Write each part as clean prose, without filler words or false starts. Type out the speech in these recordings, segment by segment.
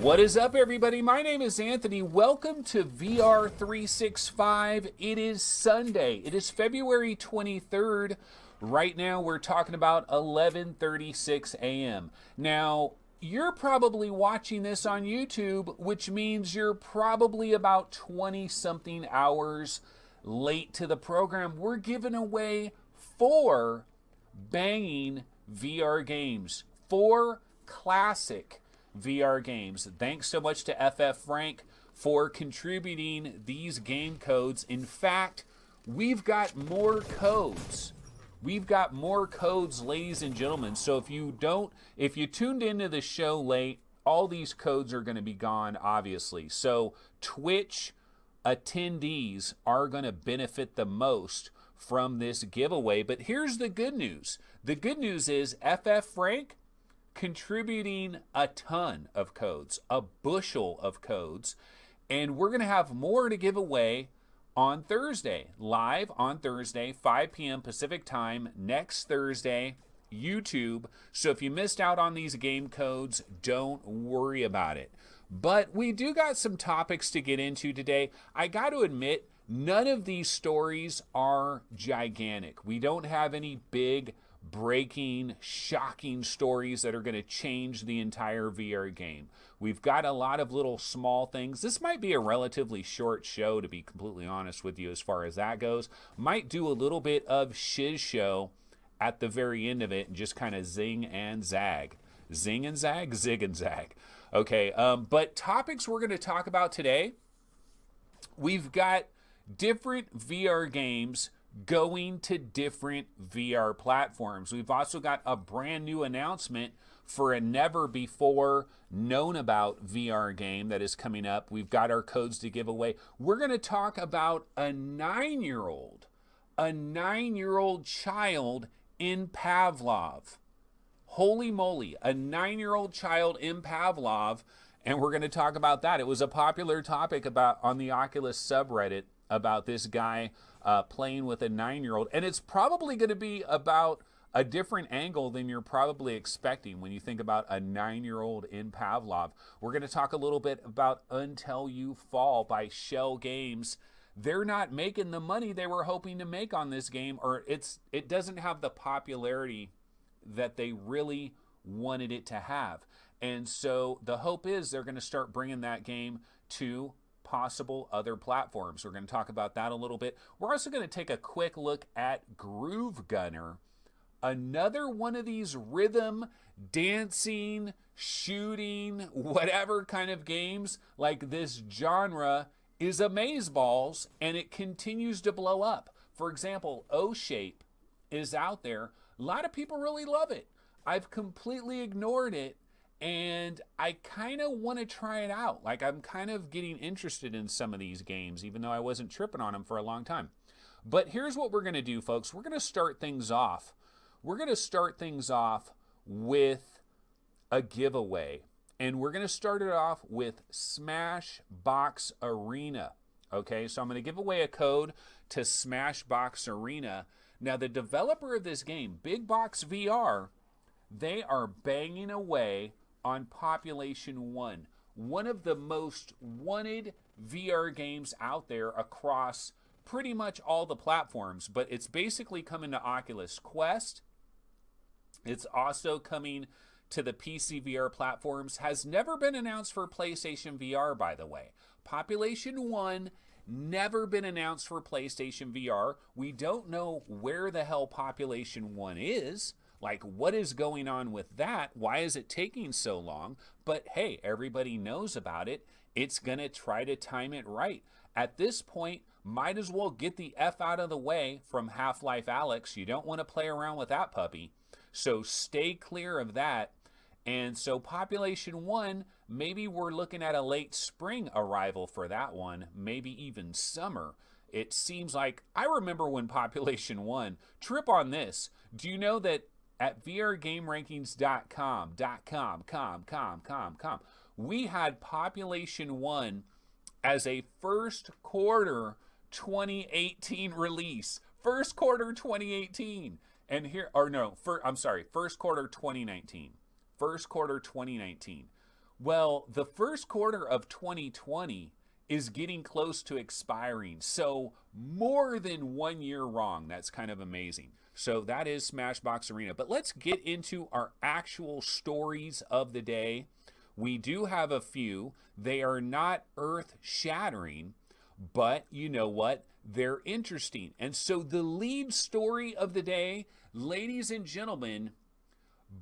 What is up, everybody? My name is Anthony. Welcome to VR365. It is Sunday. It is February 23rd. Right now, we're talking about 11:36 a.m. Now, you're probably watching this on YouTube, which means you're probably about 20-something hours late to the program. We're giving away 4 banging VR games, 4 classic VR games. Thanks so much to FF Frank for contributing these game codes. In fact, we've got more codes. We've got more codes, ladies and gentlemen. So if you tuned into the show late, all these codes are going to be gone, obviously. So Twitch attendees are going to benefit the most from this giveaway. But here's the good news. The good news is FF Frank contributing a ton of codes, a bushel of codes, and we're going to have more to give away on Thursday, live on Thursday, 5 p.m. Pacific time, next Thursday, YouTube. So if you missed out on these game codes, don't worry about it. But we do got some topics to get into today. I got to admit, none of these stories are gigantic. We don't have any big breaking, shocking stories that are going to change the entire VR game. We've got a lot of little small things. This might be a relatively short show, to be completely honest with you, as far as that goes. Might do a little bit of shiz show at the very end of it and just kind of zing and zag. Zing and zag, zig and zag. Okay, but topics we're going to talk about today, we've got different VR games going to different VR platforms. We've also got a brand new announcement for a never before known about VR game that is coming up. We've got our codes to give away. We're going to talk about a 9-year-old child in Pavlov. Holy moly, a 9-year-old child in Pavlov, and we're going to talk about that. It was a popular topic on the Oculus subreddit about this guy playing with a 9-year-old, and it's probably going to be about a different angle than you're probably expecting when you think about a 9-year-old in Pavlov. We're going to talk a little bit about Until You Fall by Shell Games. They're not making the money they were hoping to make on this game, or it doesn't have the popularity that they really wanted it to have. And so the hope is they're going to start bringing that game to possible other platforms. We're going to talk about that a little bit. We're also going to take a quick look at Groove Gunner, another one of these rhythm, dancing, shooting, whatever kind of games. Like, this genre is amazeballs, and it continues to blow up. For example, O-Shape is out there. A lot of people really love it. I've completely ignored it, and I kind of want to try it out. Like, I'm kind of getting interested in some of these games, even though I wasn't tripping on them for a long time. But here's what we're going to do, folks. We're going to start things off. We're going to start things off with a giveaway. And we're going to start it off with Smashbox Arena. Okay, so I'm going to give away a code to Smashbox Arena. Now, the developer of this game, Big Box VR, they are banging away on Population 1, one of the most wanted VR games out there across pretty much all the platforms, but it's basically coming to Oculus Quest. It's also coming to the PC VR platforms. Has never been announced for PlayStation VR, by the way. Population 1, never been announced for PlayStation VR. We don't know where the hell Population 1 is. Like, what is going on with that? Why is it taking so long? But hey, everybody knows about it. It's going to try to time it right. At this point, might as well get the F out of the way from Half-Life Alyx. You don't want to play around with that puppy. So stay clear of that. And so Population 1, maybe we're looking at a late spring arrival for that one, maybe even summer. It seems like, I remember when Population 1, trip on this. Do you know that at VRGameRankings.com, we had Population 1 as a first quarter 2018 release. First quarter 2018. And here, or no, first quarter 2019. First quarter 2019. Well, the first quarter of 2020 is getting close to expiring. So more than 1 year wrong. That's kind of amazing. So that is Smashbox Arena. But let's get into our actual stories of the day. We do have a few. They are not earth-shattering, but you know what? They're interesting. And so the lead story of the day, ladies and gentlemen,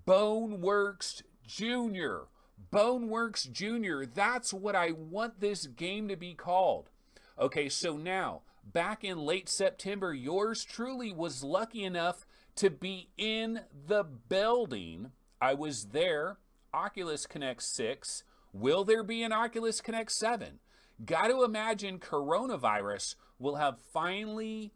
Boneworks Jr. Boneworks Jr. That's what I want this game to be called. Okay, so now, back in late September, yours truly was lucky enough to be in the building. I was there, Oculus Connect 6. Will there be an Oculus Connect 7? Got to imagine coronavirus will have finally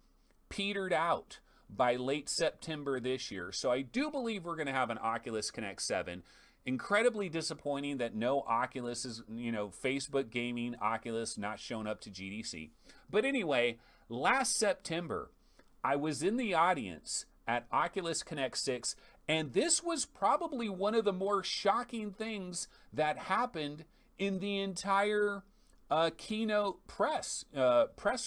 petered out by late September this year. So I do believe we're going to have an Oculus Connect 7. Incredibly disappointing that no Oculus is, Facebook gaming, Oculus not shown up to GDC. But anyway, last September, I was in the audience at Oculus Connect 6, and this was probably one of the more shocking things that happened in the entire keynote press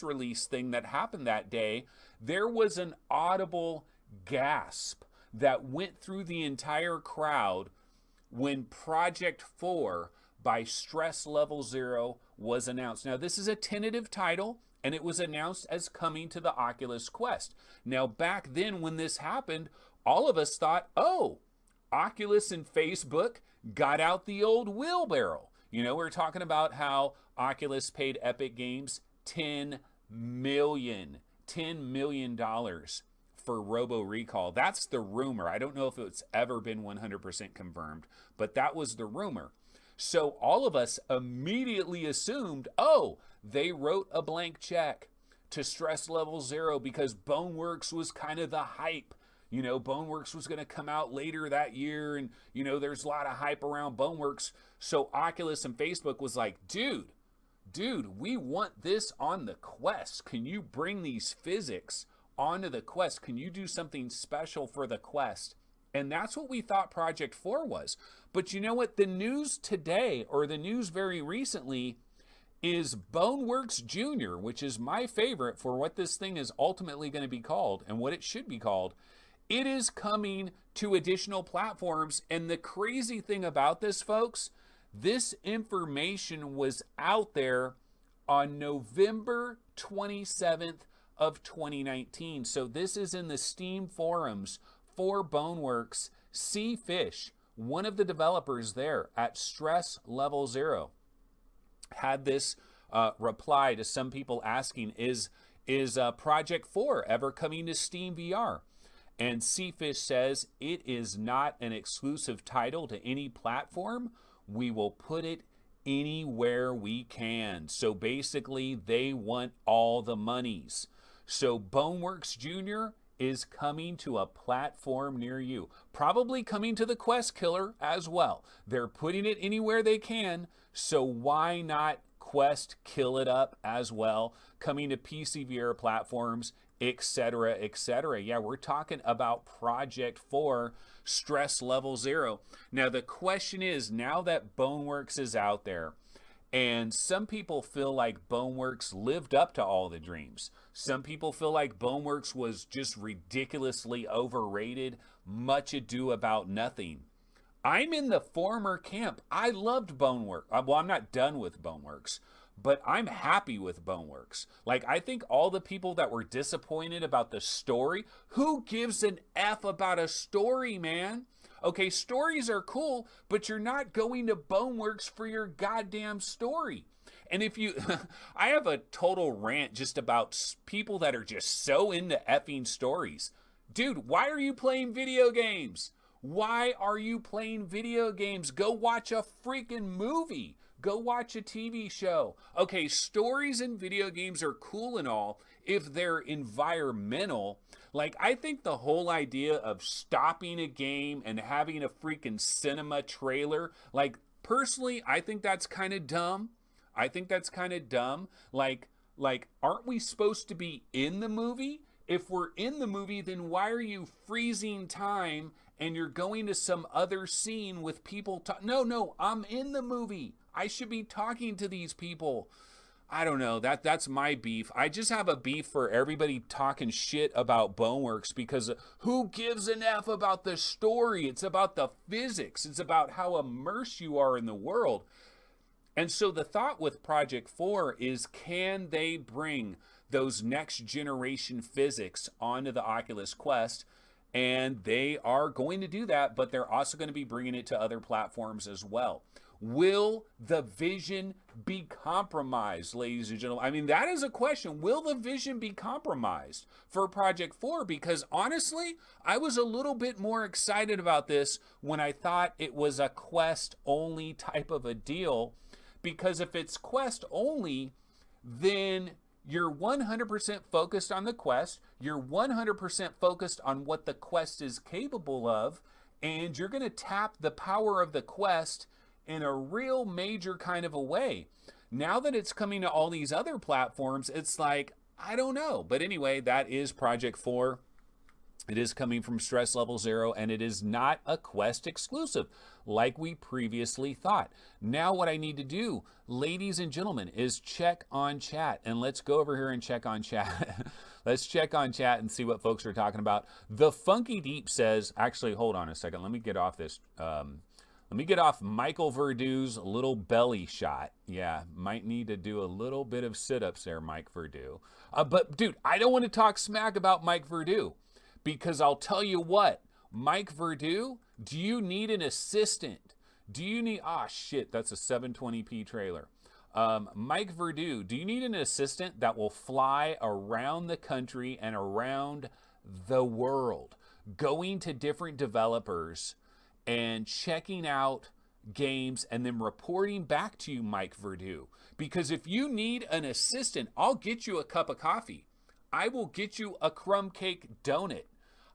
release thing that happened that day. There was an audible gasp that went through the entire crowd when Project 4 by Stress Level Zero was announced. Now, this is a tentative title, and it was announced as coming to the Oculus Quest. Now, back then when this happened, all of us thought, oh, Oculus and Facebook got out the old wheelbarrow. We're talking about how Oculus paid Epic Games $10 million for Robo Recall. That's the rumor. I don't know if it's ever been 100% confirmed, but that was the rumor. So all of us immediately assumed, oh, they wrote a blank check to Stress Level Zero because Boneworks was kind of the hype. Boneworks was going to come out later that year, and, there's a lot of hype around Boneworks. So Oculus and Facebook was like, dude, we want this on the Quest. Can you bring these physics onto the Quest? Can you do something special for the Quest? And that's what we thought Project 4 was. But you know what? The news today, or the news very recently, is Boneworks Jr., which is my favorite for what this thing is ultimately going to be called and what it should be called. It is coming to additional platforms. And the crazy thing about this, folks, this information was out there on November 27th of 2019. So this is in the Steam forums for Boneworks. C-Fish, one of the developers there at Stress Level Zero, had this reply to some people asking, is Project 4 ever coming to Steam VR? And C-Fish says, it is not an exclusive title to any platform. We will put it anywhere we can. So basically, they want all the monies. So Boneworks Jr. is coming to a platform near you. Probably coming to the Quest Killer as well. They're putting it anywhere they can, so why not Quest kill it up as well? Coming to PC VR platforms, etc., etc. Yeah, we're talking about Project 4, Stress Level Zero. Now, the question is, now that Boneworks is out there, and some people feel like Boneworks lived up to all the dreams. Some people feel like Boneworks was just ridiculously overrated, much ado about nothing. I'm in the former camp. I loved Boneworks. Well, I'm not done with Boneworks, but I'm happy with Boneworks. Like, I think all the people that were disappointed about the story, who gives an F about a story, man? Okay, stories are cool, but you're not going to Boneworks for your goddamn story. And if you, I have a total rant just about people that are just so into effing stories. Dude, why are you playing video games? Why are you playing video games? Go watch a freaking movie. Go watch a TV show. Okay, stories in video games are cool and all if they're environmental. Like, I think the whole idea of stopping a game and having a freaking cinema trailer, like, personally, I think that's kind of dumb. Like, aren't we supposed to be in the movie? if we're in the movie, then why are you freezing time and you're going to some other scene with people? No, I'm in the movie. I should be talking to these people. I don't know. That's my beef. I just have a beef for everybody talking shit about Boneworks, because who gives an F about the story? It's about the physics. It's about how immersed you are in the world. And so the thought with Project 4 is, can they bring those next generation physics onto the Oculus Quest? And they are going to do that, but they're also going to be bringing it to other platforms as well. Will the vision be compromised, ladies and gentlemen? I mean, that is a question. Will the vision be compromised for Project 4? Because honestly, I was a little bit more excited about this when I thought it was a Quest only type of a deal. Because if it's Quest only, then you're 100% focused on the Quest. You're 100% focused on what the Quest is capable of. And you're going to tap the power of the Quest in a real major kind of a way. Now that it's coming to all these other platforms, it's like, I don't know. But anyway, that is Project 4. It is coming from Stress Level Zero, and it is not a Quest exclusive like we previously thought. Now what I need to do, ladies and gentlemen, is check on chat. And let's go over here and check on chat. Let's check on chat and see what folks are talking about. The Funky Deep says, actually, hold on a second. Let me get off this. Let me get off Michael Verdue's little belly shot. Yeah, might need to do a little bit of sit-ups there, Mike Verdue. But, dude, I don't want to talk smack about Mike Verdue, because I'll tell you what, Mike Verdue, do you need an assistant? Do you need, shit, that's a 720p trailer. Mike Verdue, do you need an assistant that will fly around the country and around the world, going to different developers and checking out games and then reporting back to you, Mike Verdue? Because if you need an assistant, I'll get you a cup of coffee. I will get you a crumb cake donut.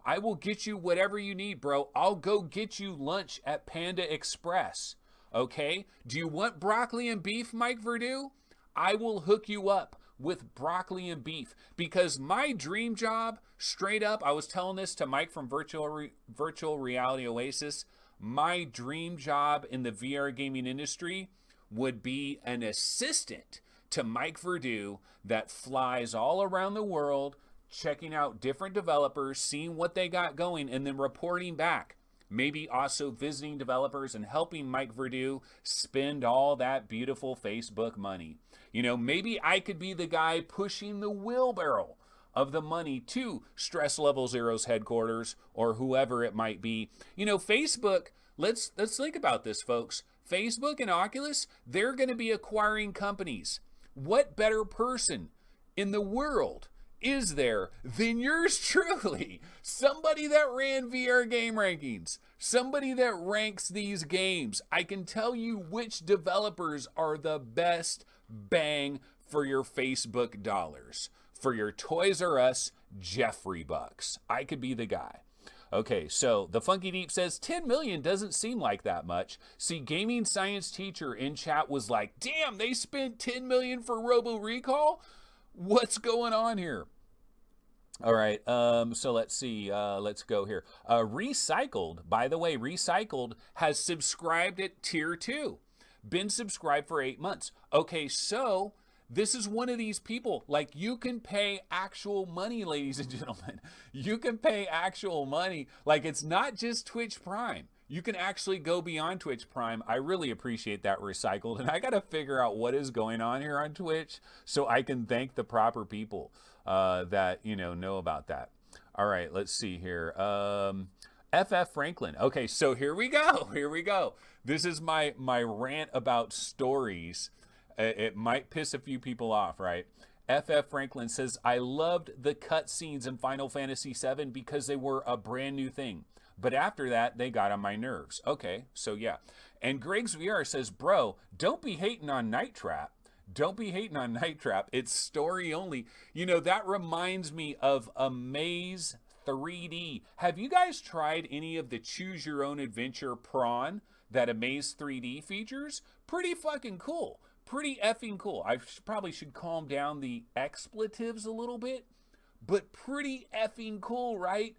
I will get you whatever you need, bro. I'll go get you lunch at Panda Express. Okay? Do you want broccoli and beef, Mike Verdue? I will hook you up with broccoli and beef, because my dream job, straight up, I was telling this to Mike from Virtual Reality Oasis, my dream job in the VR gaming industry would be an assistant to Mike Verdue that flies all around the world, checking out different developers, seeing what they got going, and then reporting back. Maybe also visiting developers and helping Mike Verdue spend all that beautiful Facebook money. You know, maybe I could be the guy pushing the wheelbarrow of the money to Stress Level Zero's headquarters or whoever it might be. You know, Facebook, let's think about this, folks. Facebook and Oculus, they're going to be acquiring companies. What better person in the world is there than yours truly? Somebody that ran VR game rankings, somebody that ranks these games. I can tell you which developers are the best bang for your Facebook dollars, for your Toys R Us Jeffrey bucks. I could be the guy. Okay, so the Funky Deep says 10 million doesn't seem like that much. See, Gaming Science Teacher in chat was like, damn, they spent 10 million for Robo Recall? What's going on here? All right, so let's see. Let's go here. Recycled, by the way, Recycled has subscribed at Tier 2. Been subscribed for 8 months. Okay, so this is one of these people. Like, you can pay actual money, ladies and gentlemen. You can pay actual money. Like, it's not just Twitch Prime. You can actually go beyond Twitch Prime. I really appreciate that, Recycled. And I got to figure out what is going on here on Twitch so I can thank the proper people that, you know about that. All right, let's see here. FF Franklin. Okay, so here we go. Here we go. This is my rant about stories. It might piss a few people off, right? FF Franklin says, I loved the cutscenes in Final Fantasy VII because they were a brand new thing. But after that, they got on my nerves. Okay, so yeah. And Greg's VR says, bro, don't be hating on Night Trap. Don't be hating on Night Trap. It's story only. You know, that reminds me of Amaze 3D. Have you guys tried any of the Choose Your Own Adventure prawn that Amaze 3D features? Pretty fucking cool. Pretty effing cool. I probably should calm down the expletives a little bit. but pretty effing cool, right?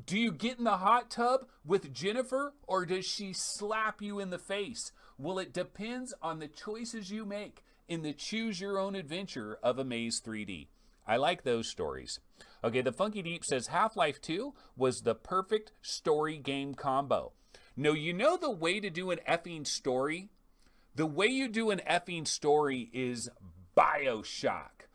Do you get in the hot tub with Jennifer, or does she slap you in the face? Well, it depends on the choices you make in the Choose Your Own Adventure of Amaze 3D. I like those stories. Okay, the Funky Deep says Half-Life 2 was the perfect story game combo. No, you know the way to do an effing story? The way you do an effing story is BioShock.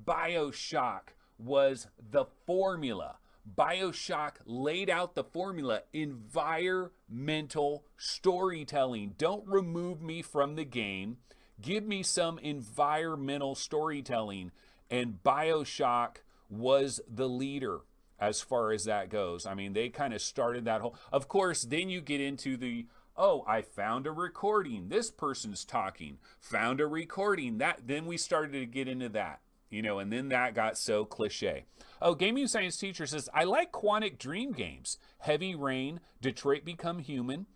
BioShock was the formula. BioShock laid out the formula. Environmental storytelling. Don't remove me from the game. Give me some environmental storytelling. And BioShock was the leader as far as that goes. I mean, they kind of started that whole... Of course, then you get into the, oh, I found a recording. This person's talking. Found a recording. Then we started to get into that. You know, and then that got so cliche. Oh, Gaming Science Teacher says, I like Quantic Dream games. Heavy Rain, Detroit Become Human.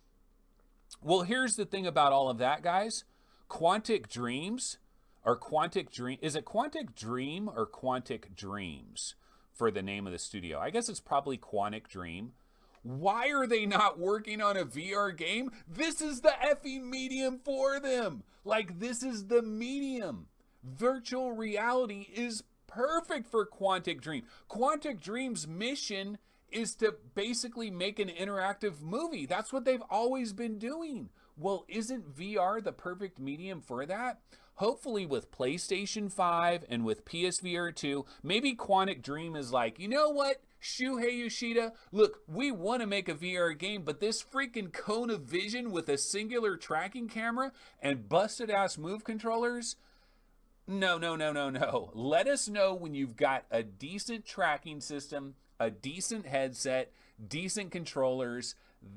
Well, here's the thing about all of that, guys. Quantic Dreams, or Quantic Dream, is it Quantic Dream or Quantic Dreams for the name of the studio? I guess it's probably Quantic Dream. Why are they not working on a VR game? This is the effing medium for them. Like, this is the medium. Virtual reality is perfect for Quantic Dream. Quantic Dream's mission is to basically make an interactive movie. That's what they've always been doing. Well, isn't VR the perfect medium for that? Hopefully with PlayStation 5 and with PSVR 2, maybe Quantic Dream is like, you know what, Shuhei Yoshida, look, we want to make a VR game, but this freaking cone of vision with a singular tracking camera and busted ass move controllers, no. Let us know when you've got a decent tracking system, a decent headset, decent controllers.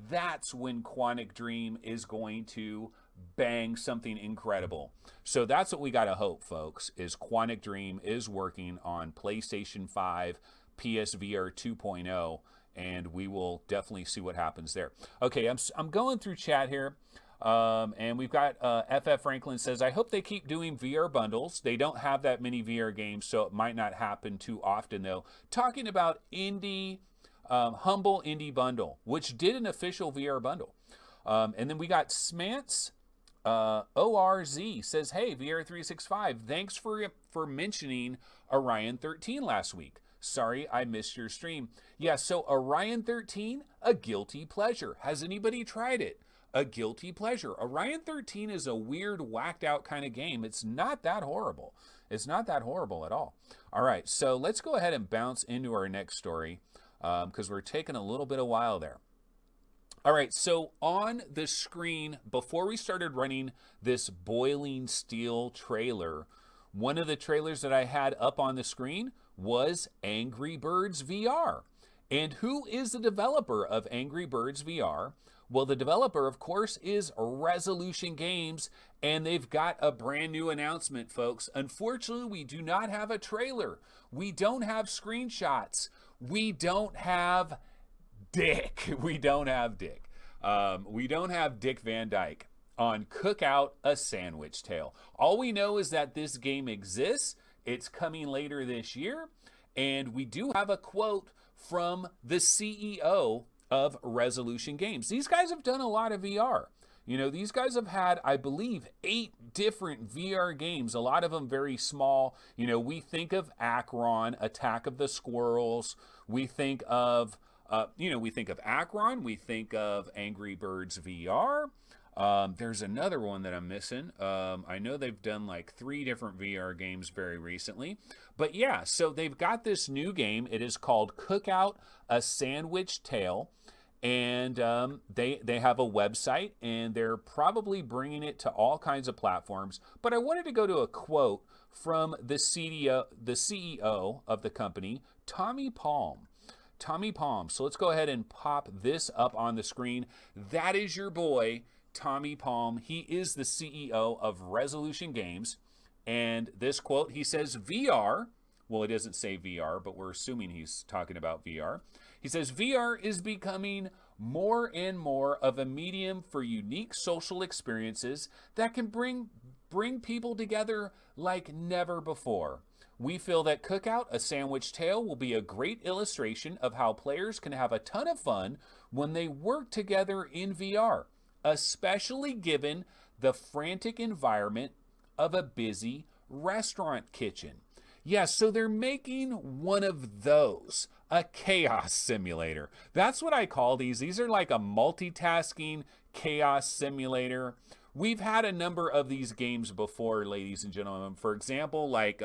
That's when Quantic Dream is going to bang something incredible. So that's what we got to hope, folks, is Quantic Dream is working on PlayStation 5, PSVR 2.0, and we will definitely see what happens there. Okay, I'm going through chat here. And we've got FF Franklin says, I hope they keep doing VR bundles. They don't have that many VR games, so it might not happen too often, though. Talking about Humble Indie Bundle, which did an official VR bundle. And then we got Smance ORZ says, hey, VR365, thanks for mentioning Orion 13 last week. Sorry, I missed your stream. Yeah, so Orion 13, a guilty pleasure. Has anybody tried it? A guilty pleasure. Orion 13 is a weird, whacked out kind of game. It's not that horrible. It's not that horrible at all. All right, so let's go ahead and bounce into our next story because we're taking a little bit of while there. All right, so on the screen, before we started running this Boiling Steel trailer, one of the trailers that I had up on the screen was Angry Birds VR. And who is the developer of Angry Birds VR? Well, the developer, of course, is Resolution Games, and they've got a brand new announcement, folks. Unfortunately, we do not have a trailer. We don't have screenshots. We don't have Dick. We don't have Dick. We don't have Dick Van Dyke on Cookout, a Sandwich Tale. All we know is that this game exists. It's coming later this year, and we do have a quote from the CEO of Resolution Games. These guys have done a lot of VR. You know, these guys have had, I believe, 8 different VR games, a lot of them very small. You know, we think of Akron, Attack of the Squirrels. We think of, Akron. We think of Angry Birds VR. There's another one that I'm missing. I know they've done like 3 different VR games very recently. But yeah, so they've got this new game. It is called Cookout, a Sandwich Tale. And they have a website, and they're probably bringing it to all kinds of platforms. But I wanted to go to a quote from the CEO of the company, Tommy Palm. Tommy Palm. So let's go ahead and pop this up on the screen. That is your boy, Tommy Palm. He is the CEO of Resolution Games. And this quote, he says, VR, well, it doesn't say VR, but we're assuming he's talking about VR. He says, VR is becoming more and more of a medium for unique social experiences that can bring people together like never before. We feel that Cookout, a Sandwich Tale will be a great illustration of how players can have a ton of fun when they work together in VR, especially given the frantic environment of a busy restaurant kitchen. Yeah, so they're making one of those, a chaos simulator. That's what I call these. These are like a multitasking chaos simulator. We've had a number of these games before, ladies and gentlemen. For example, like,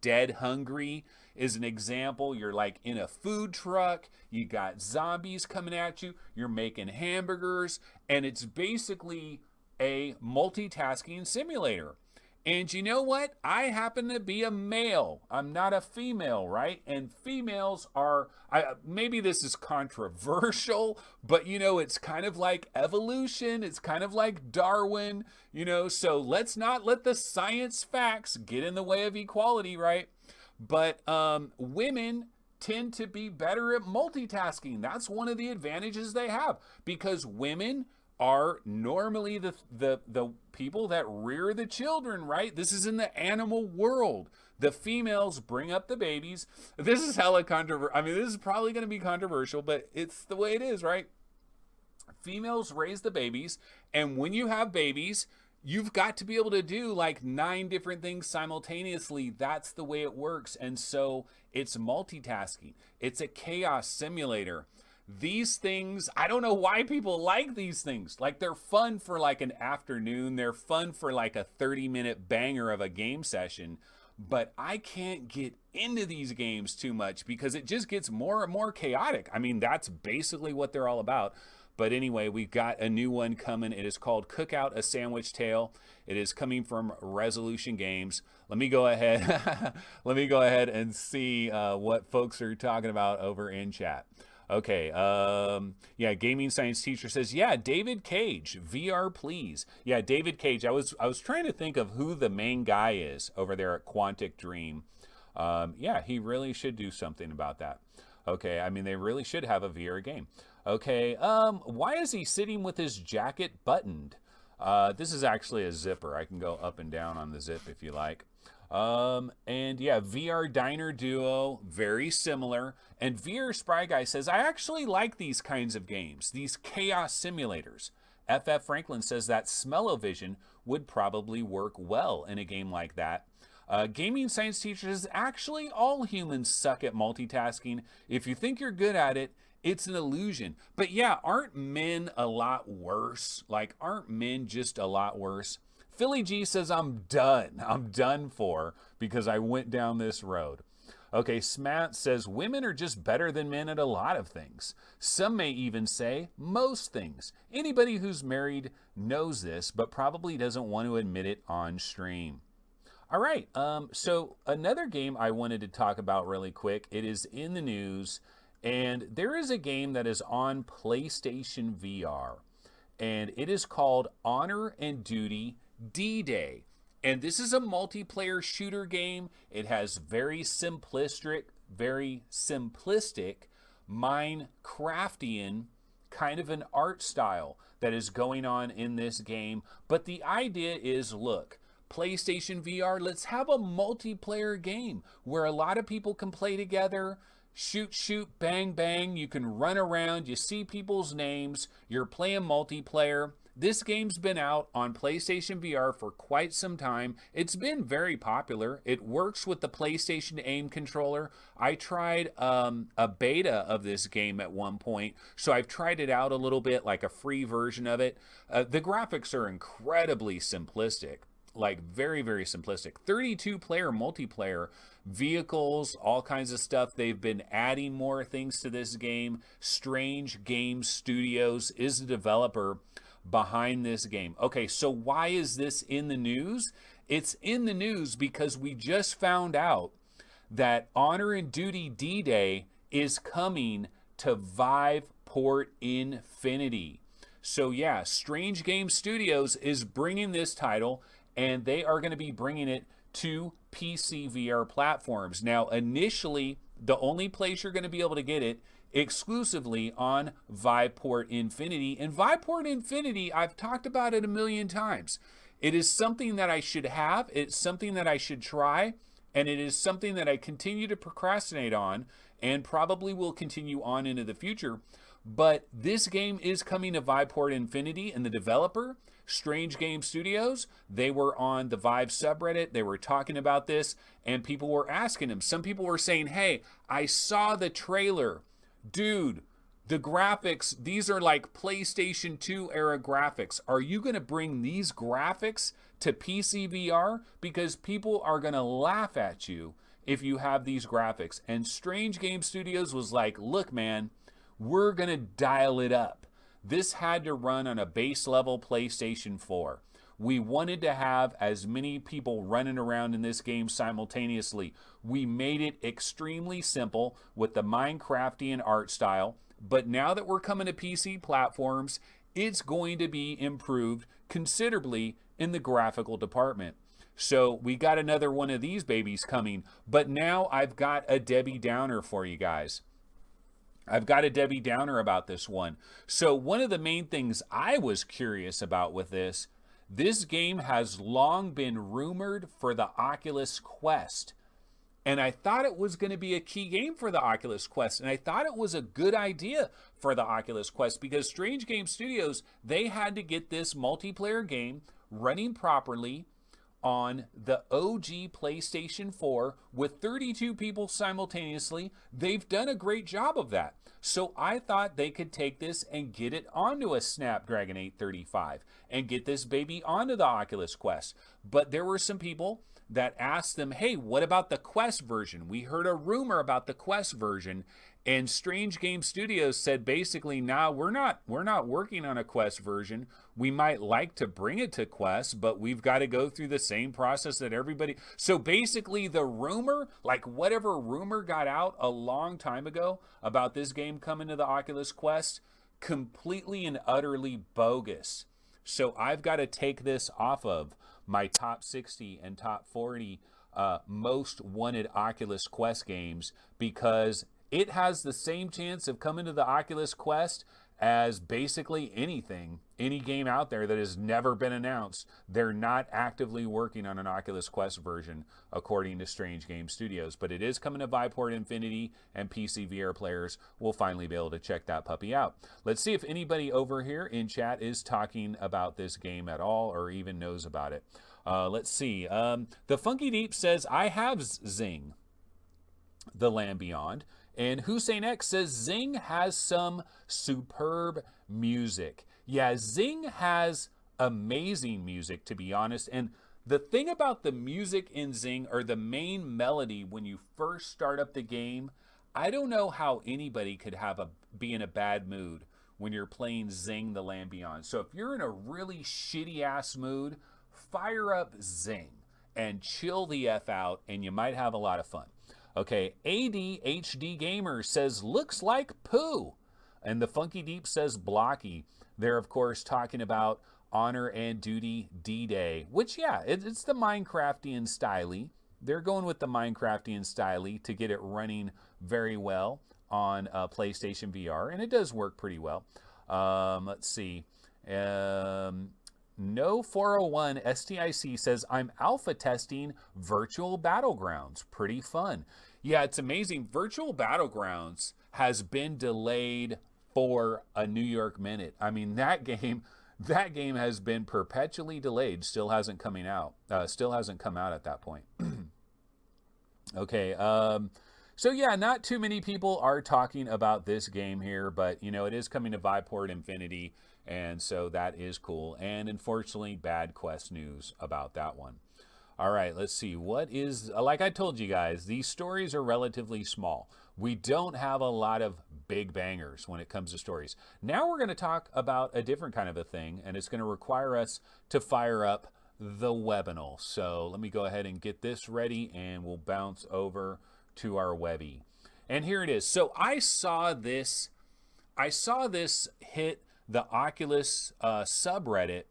Dead Hungry is an example. You're like in a food truck, you got zombies coming at you, you're making hamburgers, and it's basically a multitasking simulator. And you know what? I happen to be a male. I'm not a female, right? And females are, maybe this is controversial, but it's kind of like evolution. It's kind of like Darwin, so let's not let the science facts get in the way of equality, right? But women tend to be better at multitasking. That's one of the advantages they have, because women are normally the people that rear the children, right? This is in the animal world. The females bring up the babies. This is hella controversial. I mean, this is probably going to be controversial, but it's the way it is, right? Females raise the babies, and when you have babies, you've got to be able to do like 9 different things simultaneously. That's the way it works. And so it's multitasking. It's a chaos simulator. These things, I don't know why people like these things. Like, they're fun for like an afternoon. They're fun for like a 30-minute banger of a game session. But I can't get into these games too much because it just gets more and more chaotic. I mean, that's basically what they're all about. But anyway, we've got a new one coming. It is called Cookout, a Sandwich Tale. It is coming from Resolution Games. Let me go ahead. Let me go ahead and see what folks are talking about over in chat. Okay, Gaming Science Teacher says, yeah, David Cage, VR please. Yeah, David Cage, I was trying to think of who the main guy is over there at Quantic Dream. He really should do something about that. Okay, I mean, they really should have a VR game. Okay, why is he sitting with his jacket buttoned? This is actually a zipper. I can go up and down on the zip if you like. VR Diner Duo, very similar. And VR Spry Guy says, I actually like these kinds of games, these chaos simulators. FF Franklin says that Smell-O-Vision would probably work well in a game like that. Gaming Science Teacher says, actually all humans suck at multitasking. If you think you're good at it, it's an illusion. But yeah, aren't men a lot worse? Like, aren't men just a lot worse? Philly G says, I'm done. I'm done for because I went down this road. Okay, Smat says, women are just better than men at a lot of things. Some may even say most things. Anybody who's married knows this, but probably doesn't want to admit it on stream. All right, so another game I wanted to talk about really quick. It is in the news, and there is a game that is on PlayStation VR, and it is called Honor and Duty D-Day. And this is a multiplayer shooter game. It has very simplistic Minecraftian kind of an art style that is going on in this game. But the idea is, look, PlayStation VR, let's have a multiplayer game where a lot of people can play together. Shoot, bang, bang. You can run around. You see people's names. You're playing multiplayer. This game's been out on PlayStation VR for quite some time. It's been very popular. It works with the PlayStation Aim controller. I tried a beta of this game at one point, so I've tried it out a little bit, like a free version of it. The graphics are incredibly simplistic, like very, very simplistic. 32-player multiplayer, vehicles, all kinds of stuff. They've been adding more things to this game. Strange Games Studios is the developer behind this game. Okay, so why is this in the news? It's in the news because we just found out that Honor and Duty D-Day is coming to Viveport Infinity. So yeah, Strange Game Studios is bringing this title, and they are going to be bringing it to PC VR platforms. Now, initially, the only place you're going to be able to get it exclusively on Viveport Infinity. And Viveport Infinity, I've talked about it a million times. It is something that I should have. It's something that I should try. And it is something that I continue to procrastinate on and probably will continue on into the future. But this game is coming to Viveport Infinity, and the developer, Strange Game Studios, they were on the Vive subreddit. They were talking about this, and people were asking him. Some people were saying, hey, I saw the trailer. Dude, the graphics, these are like PlayStation 2 era graphics. Are you going to bring these graphics to PC VR? Because people are going to laugh at you if you have these graphics. And Strange Game Studios was like, look, man, we're going to dial it up. This had to run on a base level PlayStation 4. We wanted to have as many people running around in this game simultaneously. We made it extremely simple with the Minecraftian art style. But now that we're coming to PC platforms, it's going to be improved considerably in the graphical department. So we got another one of these babies coming. But now I've got a Debbie Downer for you guys. I've got a Debbie Downer about this one. So one of the main things I was curious about with this game has long been rumored for the Oculus Quest. And I thought it was going to be a key game for the Oculus Quest. And I thought it was a good idea for the Oculus Quest because Strange Game Studios, they had to get this multiplayer game running properly on the OG PlayStation 4 with 32 people simultaneously. They've done a great job of that. So I thought they could take this and get it onto a Snapdragon 835 and get this baby onto the Oculus Quest. But there were some people that asked them, hey, what about the Quest version? We heard a rumor about the Quest version, and Strange Game Studios said basically, nah, we're not working on a Quest version. We might like to bring it to Quest, but we've got to go through the same process that everybody. So basically the rumor, like whatever rumor got out a long time ago about this game coming to the Oculus Quest, completely and utterly bogus. So I've got to take this off of my top 60 and top 40 most wanted Oculus Quest games because it has the same chance of coming to the Oculus Quest as basically any game out there that has never been announced. They're not actively working on an Oculus Quest version, according to Strange Game Studios. But it is coming to Viveport Infinity, and PC VR players will finally be able to check that puppy out. Let's see if anybody over here in chat is talking about this game at all or even knows about it. Let's see. The Funky Deep says, I have Zing, The Land Beyond. And Hussein X says, Zing has some superb music. Yeah, Zing has amazing music, to be honest. And the thing about the music in Zing, or the main melody when you first start up the game, I don't know how anybody could be in a bad mood when you're playing Zing The Land Beyond. So if you're in a really shitty-ass mood, fire up Zing and chill the F out, and you might have a lot of fun. Okay, ADHD Gamer says, looks like poo. And the Funky Deep says blocky. They're, of course, talking about Honor and Duty D-Day, which, yeah, it's the Minecraftian style. They're going with the Minecraftian style to get it running very well on PlayStation VR, and it does work pretty well. Let's see. No 401 STIC says, I'm alpha testing Virtual Battlegrounds. Pretty fun. Yeah, it's amazing. Virtual Battlegrounds has been delayed for a New York minute. I mean, that game has been perpetually delayed. Still hasn't come out at that point. Okay. So yeah, not too many people are talking about this game here, but you know, it is coming to Viveport Infinity. And so that is cool. And unfortunately, bad Quest news about that one. All right, let's see. What is, like I told you guys, these stories are relatively small. We don't have a lot of big bangers when it comes to stories. Now we're going to talk about a different kind of a thing, and it's going to require us to fire up the Webinal. So let me go ahead and get this ready, and we'll bounce over to our Webby. And here it is. So I saw this hit the Oculus subreddit,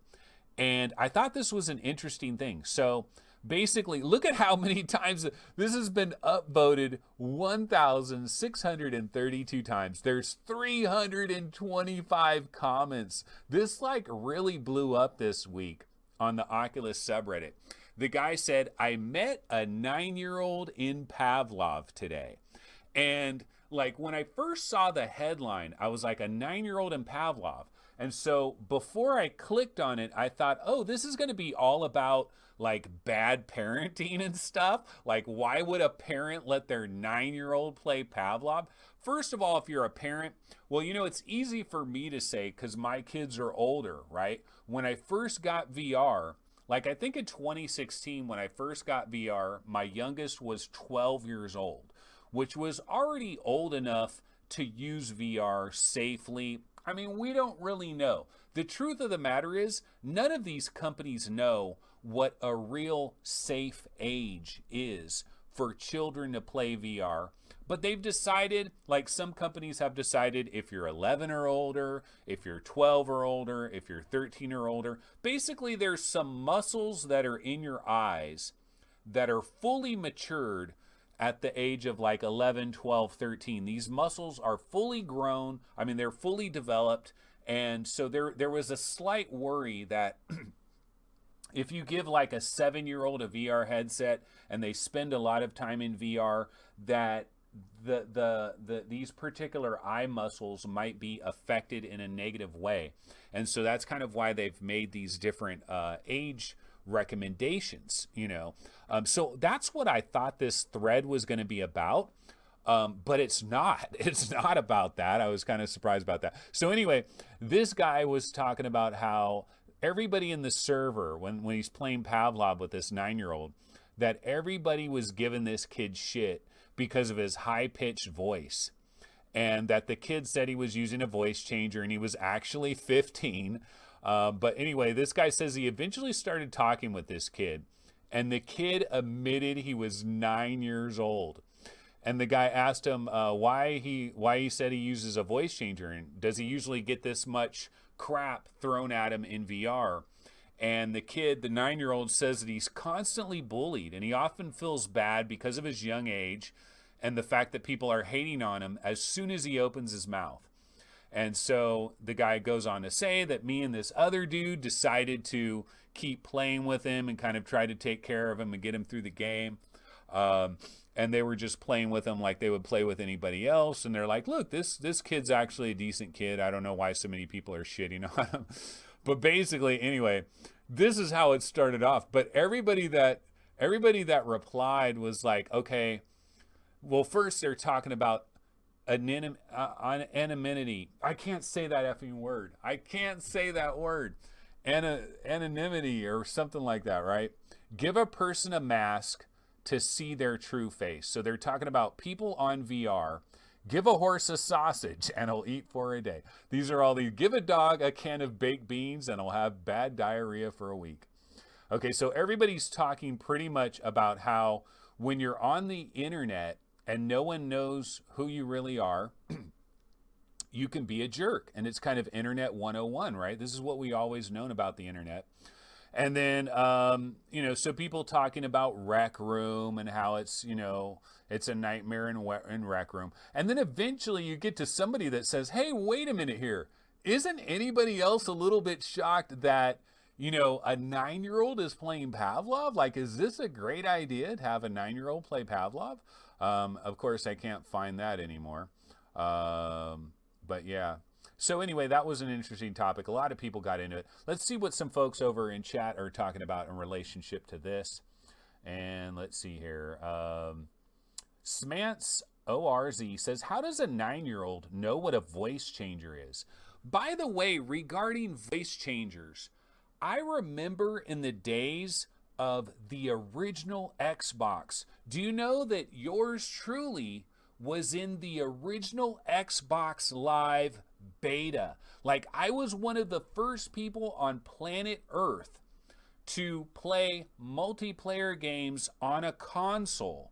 and I thought this was an interesting thing. So basically, look at how many times this has been upvoted. 1,632 times. There's 325 comments. This like really blew up this week on the Oculus subreddit. The guy said, I met a 9-year-old in Pavlov today. And like when I first saw the headline, I was like, a 9-year-old in Pavlov. And so before I clicked on it, I thought, oh, this is going to be all about like bad parenting and stuff. Like, why would a parent let their 9-year-old play Pavlov? First of all, if you're a parent, well, it's easy for me to say because my kids are older, right? When I first got VR, like I think in 2016, when I first got VR, my youngest was 12 years old, which was already old enough to use VR safely. I mean, we don't really know. The truth of the matter is, none of these companies know what a real safe age is for children to play VR. But they've decided, like some companies have decided, if you're 11 or older, if you're 12 or older, if you're 13 or older, basically there's some muscles that are in your eyes that are fully matured at the age of like 11, 12, 13. These muscles are fully grown. I mean, they're fully developed. And so there was a slight worry that if you give like a 7-year-old a VR headset and they spend a lot of time in VR, that these particular eye muscles might be affected in a negative way. And so that's kind of why they've made these different age recommendations, so that's what I thought this thread was going to be about. But it's not. It's not about that. I was kind of surprised about that. So anyway, this guy was talking about how everybody in the server, when he's playing Pavlov with this 9-year-old, that everybody was giving this kid shit because of his high-pitched voice. And that the kid said he was using a voice changer and he was actually 15. But anyway, this guy says he eventually started talking with this kid. And the kid admitted he was 9 years old. And the guy asked him why he said he uses a voice changer. And does he usually get this much crap thrown at him in VR? And the kid, the 9-year-old, says that he's constantly bullied. And he often feels bad because of his young age and the fact that people are hating on him as soon as he opens his mouth. And so the guy goes on to say that me and this other dude decided to keep playing with him and kind of try to take care of him and get him through the game. And they were just playing with him like they would play with anybody else. And they're like, look, this kid's actually a decent kid. I don't know why so many people are shitting on him. But basically, anyway, this is how it started off. But everybody that replied was like, okay, well, first they're talking about anonymity. I can't say that effing word. I can't say that word. Anonymity or something like that, right? Give a person a mask to see their true face. So they're talking about people on VR. Give a horse a sausage and he'll eat for a day. These are all these. Give a dog a can of baked beans and he'll have bad diarrhea for a week. Okay, so everybody's talking pretty much about how when you're on the internet and no one knows who you really are, you can be a jerk. And it's kind of Internet 101, right? This is what we always known about the internet. And then, so people talking about Rec Room and how it's, it's a nightmare in Rec Room. And then eventually you get to somebody that says, hey, wait a minute here. Isn't anybody else a little bit shocked that, a 9-year-old is playing Pavlov? Like, is this a great idea to have a 9-year-old play Pavlov? Of course, I can't find that anymore. But yeah. So anyway, that was an interesting topic. A lot of people got into it. Let's see what some folks over in chat are talking about in relationship to this. And let's see here. Smance ORZ says, how does a 9-year-old know what a voice changer is? By the way, regarding voice changers, I remember in the days of the original Xbox. Do you know that yours truly was in the original Xbox Live beta? Like, I was one of the first people on planet Earth to play multiplayer games on a console.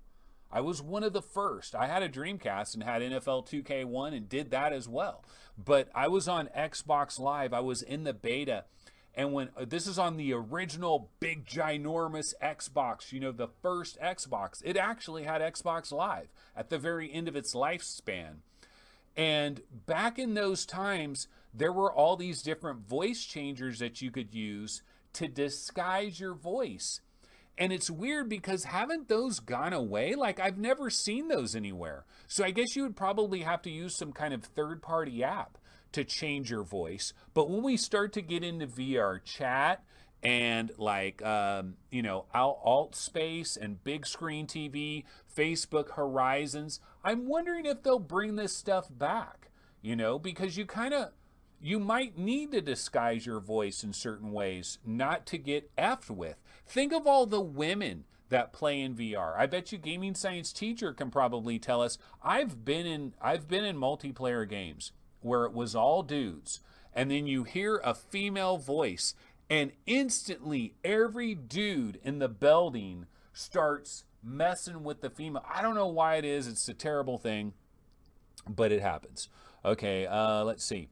I was one of the first. I had a Dreamcast and had NFL 2K1 and did that as well. But I was on Xbox Live. I was in the beta. And when this is on the original big ginormous Xbox, the first Xbox, it actually had Xbox Live at the very end of its lifespan. And back in those times, there were all these different voice changers that you could use to disguise your voice. And it's weird because haven't those gone away? Like, I've never seen those anywhere. So I guess you would probably have to use some kind of third-party app to change your voice. But when we start to get into VR chat and like, alt space and big screen TV, Facebook Horizons, I'm wondering if they'll bring this stuff back, because you might need to disguise your voice in certain ways not to get effed with. Think of all the women that play in VR. I bet you Gaming Science Teacher can probably tell us. I've been in multiplayer games where it was all dudes, and then you hear a female voice, and instantly every dude in the building starts messing with the female. I don't know why it is. It's a terrible thing, but it happens. Okay, let's see.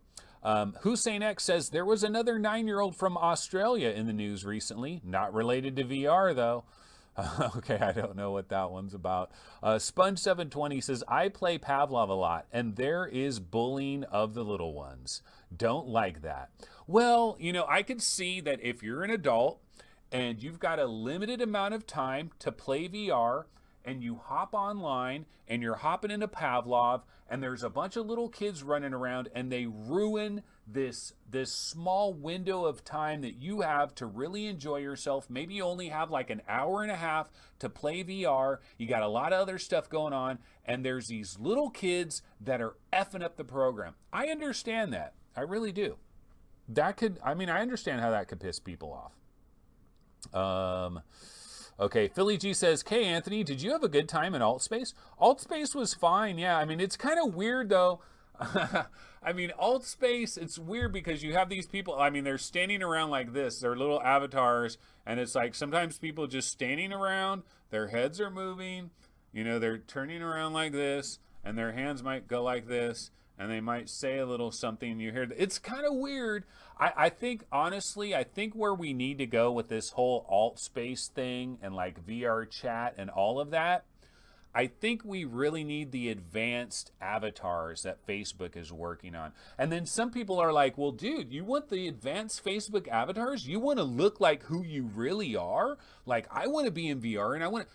Hussein X says there was another 9-year-old from Australia in the news recently. Not related to VR, though. Okay, I don't know what that one's about. Sponge720 says, I play Pavlov a lot, and there is bullying of the little ones. Don't like that. Well, I could see that if you're an adult and you've got a limited amount of time to play VR, and you hop online and you're hopping into Pavlov, and there's a bunch of little kids running around, and they ruin this small window of time that you have to really enjoy yourself. Maybe you only have like an hour and a half to play VR. You got a lot of other stuff going on, and there's these little kids that are effing up the program. I understand that. I really do. I understand how that could piss people off. Okay, Philly G says, "Hey, Anthony, did you have a good time in Altspace?" Altspace was fine, yeah. It's kind of weird, though. Altspace, it's weird because you have these people, they're standing around like this. They're little avatars, and it's like sometimes people just standing around, their heads are moving, they're turning around like this, and their hands might go like this, and they might say a little something. You hear, it's kind of weird. I think, honestly, where we need to go with this whole alt space thing and like VR chat and all of that, I think we really need the advanced avatars that Facebook is working on. And then some people are like, well, dude, you want the advanced Facebook avatars? You want to look like who you really are? Like, I want to be in VR, and I want to...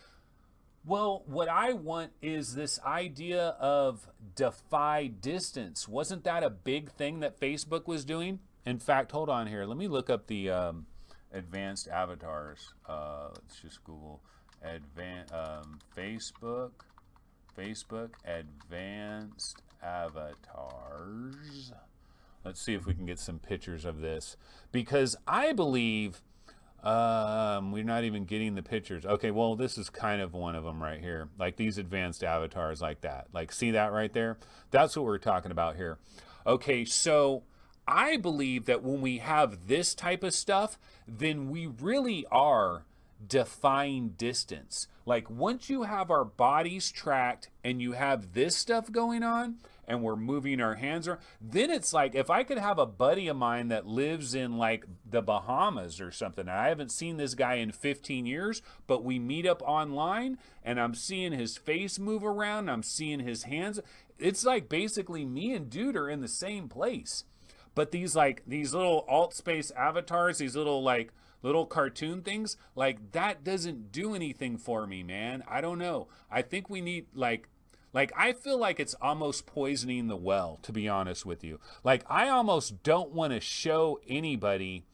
Well, what I want is this idea of defy distance. Wasn't that a big thing that Facebook was doing? In fact, hold on here. Let me look up the advanced avatars. Let's just Google Facebook advanced avatars. Let's see if we can get some pictures of this, because I believe we're not even getting the pictures. Okay, well, this is kind of one of them right here. Like these advanced avatars like that. Like, see that right there? That's what we're talking about here. Okay, so I believe that when we have this type of stuff, then we really are defying distance. Like, once you have our bodies tracked and you have this stuff going on and we're moving our hands around, then it's like, if I could have a buddy of mine that lives in like the Bahamas or something, and I haven't seen this guy in 15 years, but we meet up online and I'm seeing his face move around, and I'm seeing his hands. It's like basically me and dude are in the same place. But these little alt space avatars, these little cartoon things, like, that doesn't do anything for me, man. I don't know. I think we need like I feel like it's almost poisoning the well, to be honest with you. Like, I almost don't want to show anybody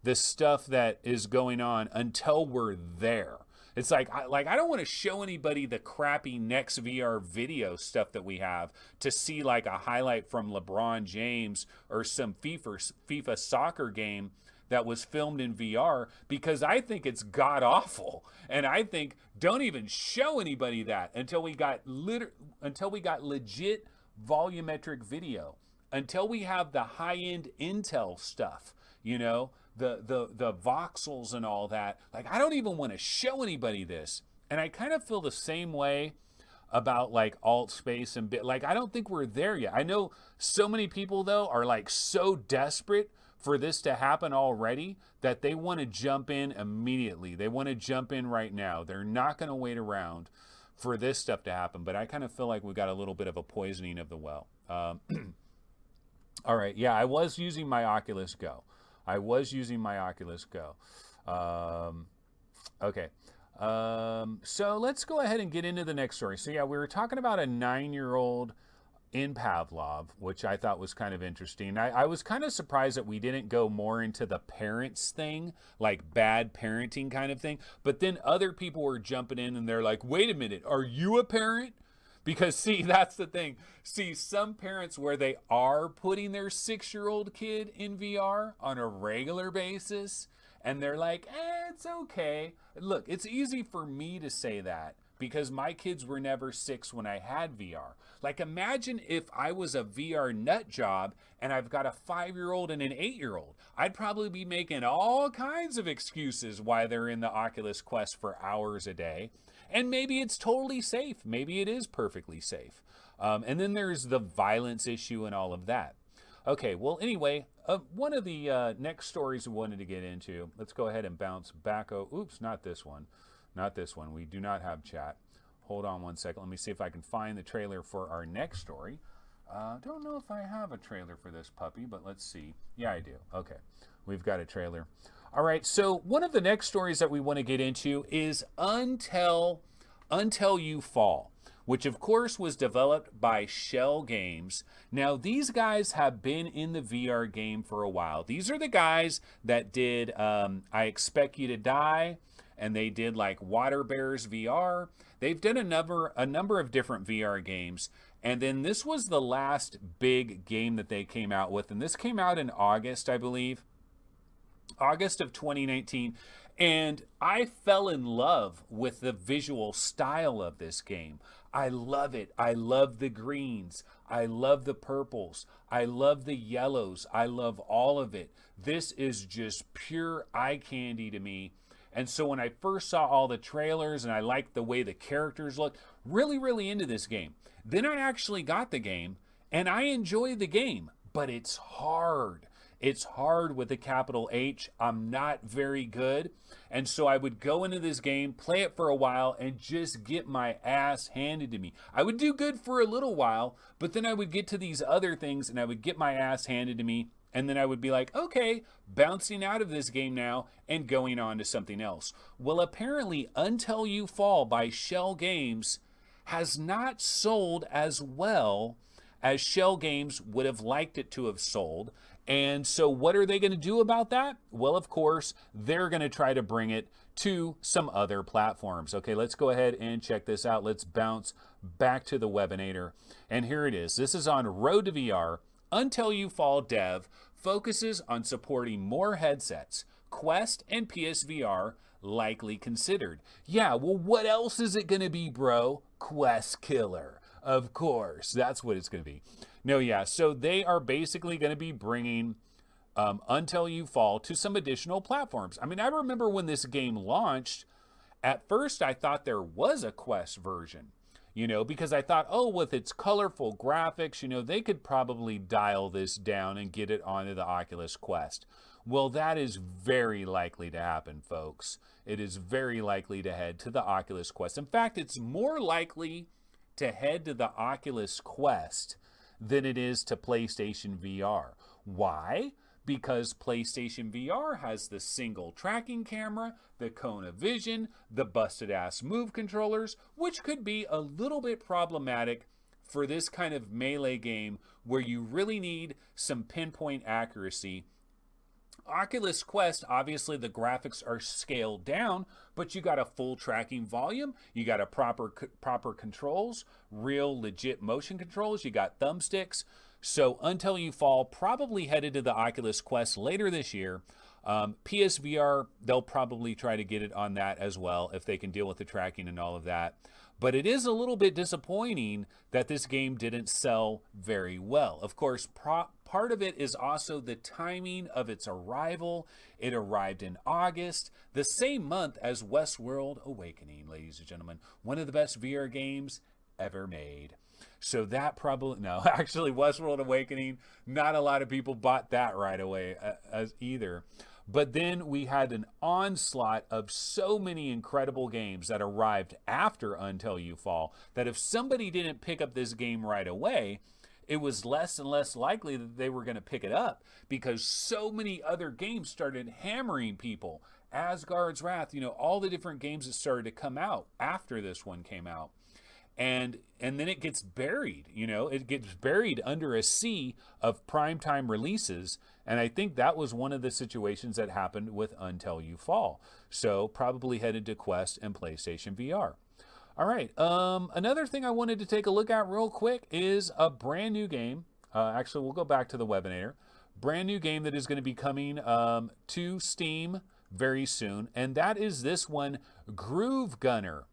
the stuff that is going on until we're there. It's like I don't want to show anybody the crappy Next VR video stuff that we have to see like a highlight from LeBron James or some FIFA soccer game that was filmed in VR, because I think it's god awful. And I think don't even show anybody that until we got legit volumetric video, until we have the high-end Intel stuff, the voxels and all that. Like, I don't even want to show anybody this. And I kind of feel the same way about like alt space and like, I don't think we're there yet. I know so many people though are like so desperate for this to happen already that they want to jump in immediately. They want to jump in right now. They're not going to wait around for this stuff to happen. But I kind of feel like we got a little bit of a poisoning of the well. All right. Yeah, I was using my Oculus Go. Okay. So let's go ahead and get into the next story. So yeah, we were talking about a 9-year-old in Pavlov, which I thought was kind of interesting. I was kind of surprised that we didn't go more into the parents thing, like bad parenting kind of thing. But then other people were jumping in and they're like, wait a minute, are you a parent? Because see, that's the thing. See, some parents where they are putting their 6-year-old kid in VR on a regular basis, and they're like, it's okay. Look, it's easy for me to say that because my kids were never 6 when I had VR. Like, imagine if I was a VR nut job and I've got a 5-year-old and an 8-year-old. I'd probably be making all kinds of excuses why they're in the Oculus Quest for hours a day. And maybe it's totally safe. Maybe it is perfectly safe. And then there's the violence issue and all of that. Okay, well, anyway, one of the next stories we wanted to get into, let's go ahead and bounce back. Oops, not this one. Not this one. We do not have chat. Hold on one second. Let me see if I can find the trailer for our next story. Don't know if I have a trailer for this puppy, but let's see. Yeah, I do. Okay, we've got a trailer. All right, so one of the next stories that we want to get into is Until You Fall, which of course was developed by Shell Games. Now, these guys have been in the VR game for a while. These are the guys that did I Expect You to Die, and they did like Water Bears VR. They've done a number of different VR games, and then this was the last big game that they came out with, and this came out in August, I believe. August of 2019, and I fell in love with the visual style of this game. I love it. I love the greens. I love the purples. I love the yellows. I love all of it. This is just pure eye candy to me. And so when I first saw all the trailers and I liked the way the characters looked, really into this game. Then I actually got the game and I enjoyed the game, but it's hard. It's hard with a capital H. I'm not very good. And so I would go into this game, play it for a while, and just get my ass handed to me. I would do good for a little while, but then I would get to these other things and I would get my ass handed to me. And then I would be like, okay, bouncing out of this game now and going on to something else. Well, apparently Until You Fall by Shell Games has not sold as well as Shell Games would have liked it to have sold. And so what are they going to do about that? Well, of course, they're going to try to bring it to some other platforms. Okay, let's go ahead and check this out. Let's bounce back to the webinator. And here it is. This is on Road to VR. Until You Fall Dev focuses on supporting more headsets, Quest and PSVR likely considered. Yeah, well, what else is it going to be, bro? Quest Killer. Of course, that's what it's going to be. No, yeah, so they are basically going to be bringing Until You Fall to some additional platforms. I mean, I remember when this game launched, at first I thought there was a Quest version, because I thought, oh, with its colorful graphics, they could probably dial this down and get it onto the Oculus Quest. Well, that is very likely to happen, folks. It is very likely to head to the Oculus Quest. In fact, it's more likely to head to the Oculus Quest than it is to PlayStation VR. Why? Because PlayStation VR has the single tracking camera, the Kona Vision, the busted ass Move controllers, which could be a little bit problematic for this kind of melee game where you really need some pinpoint accuracy. Oculus Quest, obviously the graphics are scaled down, but you got a full tracking volume, you got a proper controls, real legit motion controls, you got thumbsticks. So Until You Fall probably headed to the Oculus Quest later this year. PSVR, they'll probably try to get it on that as well if they can deal with the tracking and all of that. But it is a little bit disappointing that this game didn't sell very well. Of course, part of it is also the timing of its arrival. It arrived in August, the same month as Westworld Awakening, ladies and gentlemen. One of the best VR games ever made. So that probably, no, actually Westworld Awakening, not a lot of people bought that right away as either. But then we had an onslaught of so many incredible games that arrived after Until You Fall that if somebody didn't pick up this game right away, it was less and less likely that they were going to pick it up because so many other games started hammering people Asgard's Wrath, all the different games that started to come out after this one came out. And then it gets buried, it gets buried under a sea of primetime releases. And I think that was one of the situations that happened with Until You Fall. So probably headed to Quest and PlayStation VR. All right. Another thing I wanted to take a look at real quick is a brand new game. Actually, we'll go back to the webinator. Brand new game that is going to be coming to Steam very soon. And that is this one, Groove Gunner.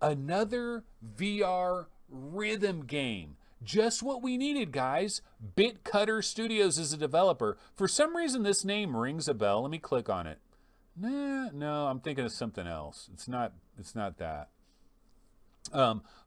Another VR rhythm game. Just what we needed, guys. Bit Cutter Studios is a developer. For some reason, this name rings a bell. Let me click on it. No, I'm thinking of something else. It's not that.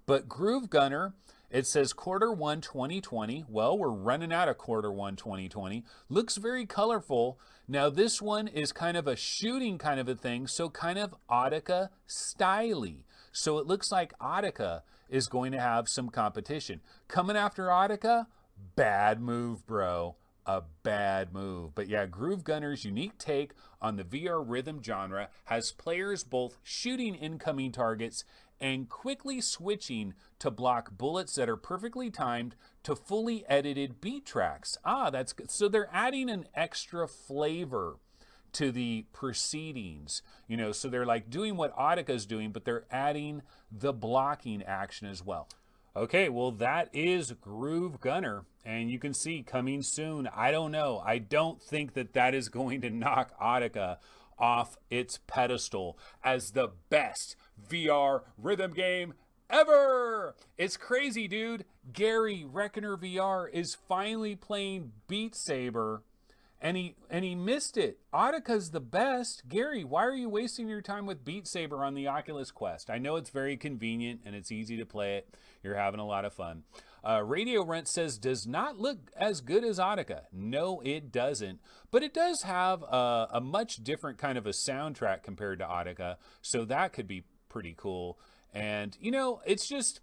But Groove Gunner, it says Q1 2020. Well, we're running out of Q1 2020. Looks very colorful. Now, this one is kind of a shooting kind of a thing, so kind of Audica style-y. So it looks like Audica is going to have some competition. Coming after Audica, bad move, bro. A bad move. But yeah, Groove Gunner's unique take on the VR rhythm genre has players both shooting incoming targets and quickly switching to block bullets that are perfectly timed to fully edited beat tracks. That's good. So they're adding an extra flavor to the proceedings, so they're like doing what Audica's doing, but they're adding the blocking action as well. Okay, well, that is Groove Gunner, and you can see coming soon. I don't know. I don't think that is going to knock Audica off its pedestal as the best VR rhythm game ever. It's crazy, dude. Gary Reckoner VR is finally playing Beat Saber, and he missed it. Audica's the best. Gary, why are you wasting your time with Beat Saber on the Oculus Quest? I know it's very convenient and it's easy to play it. You're having a lot of fun. Radio Rent says, does not look as good as Audica. No, it doesn't. But it does have a much different kind of a soundtrack compared to Audica. So that could be pretty cool. And, it's just,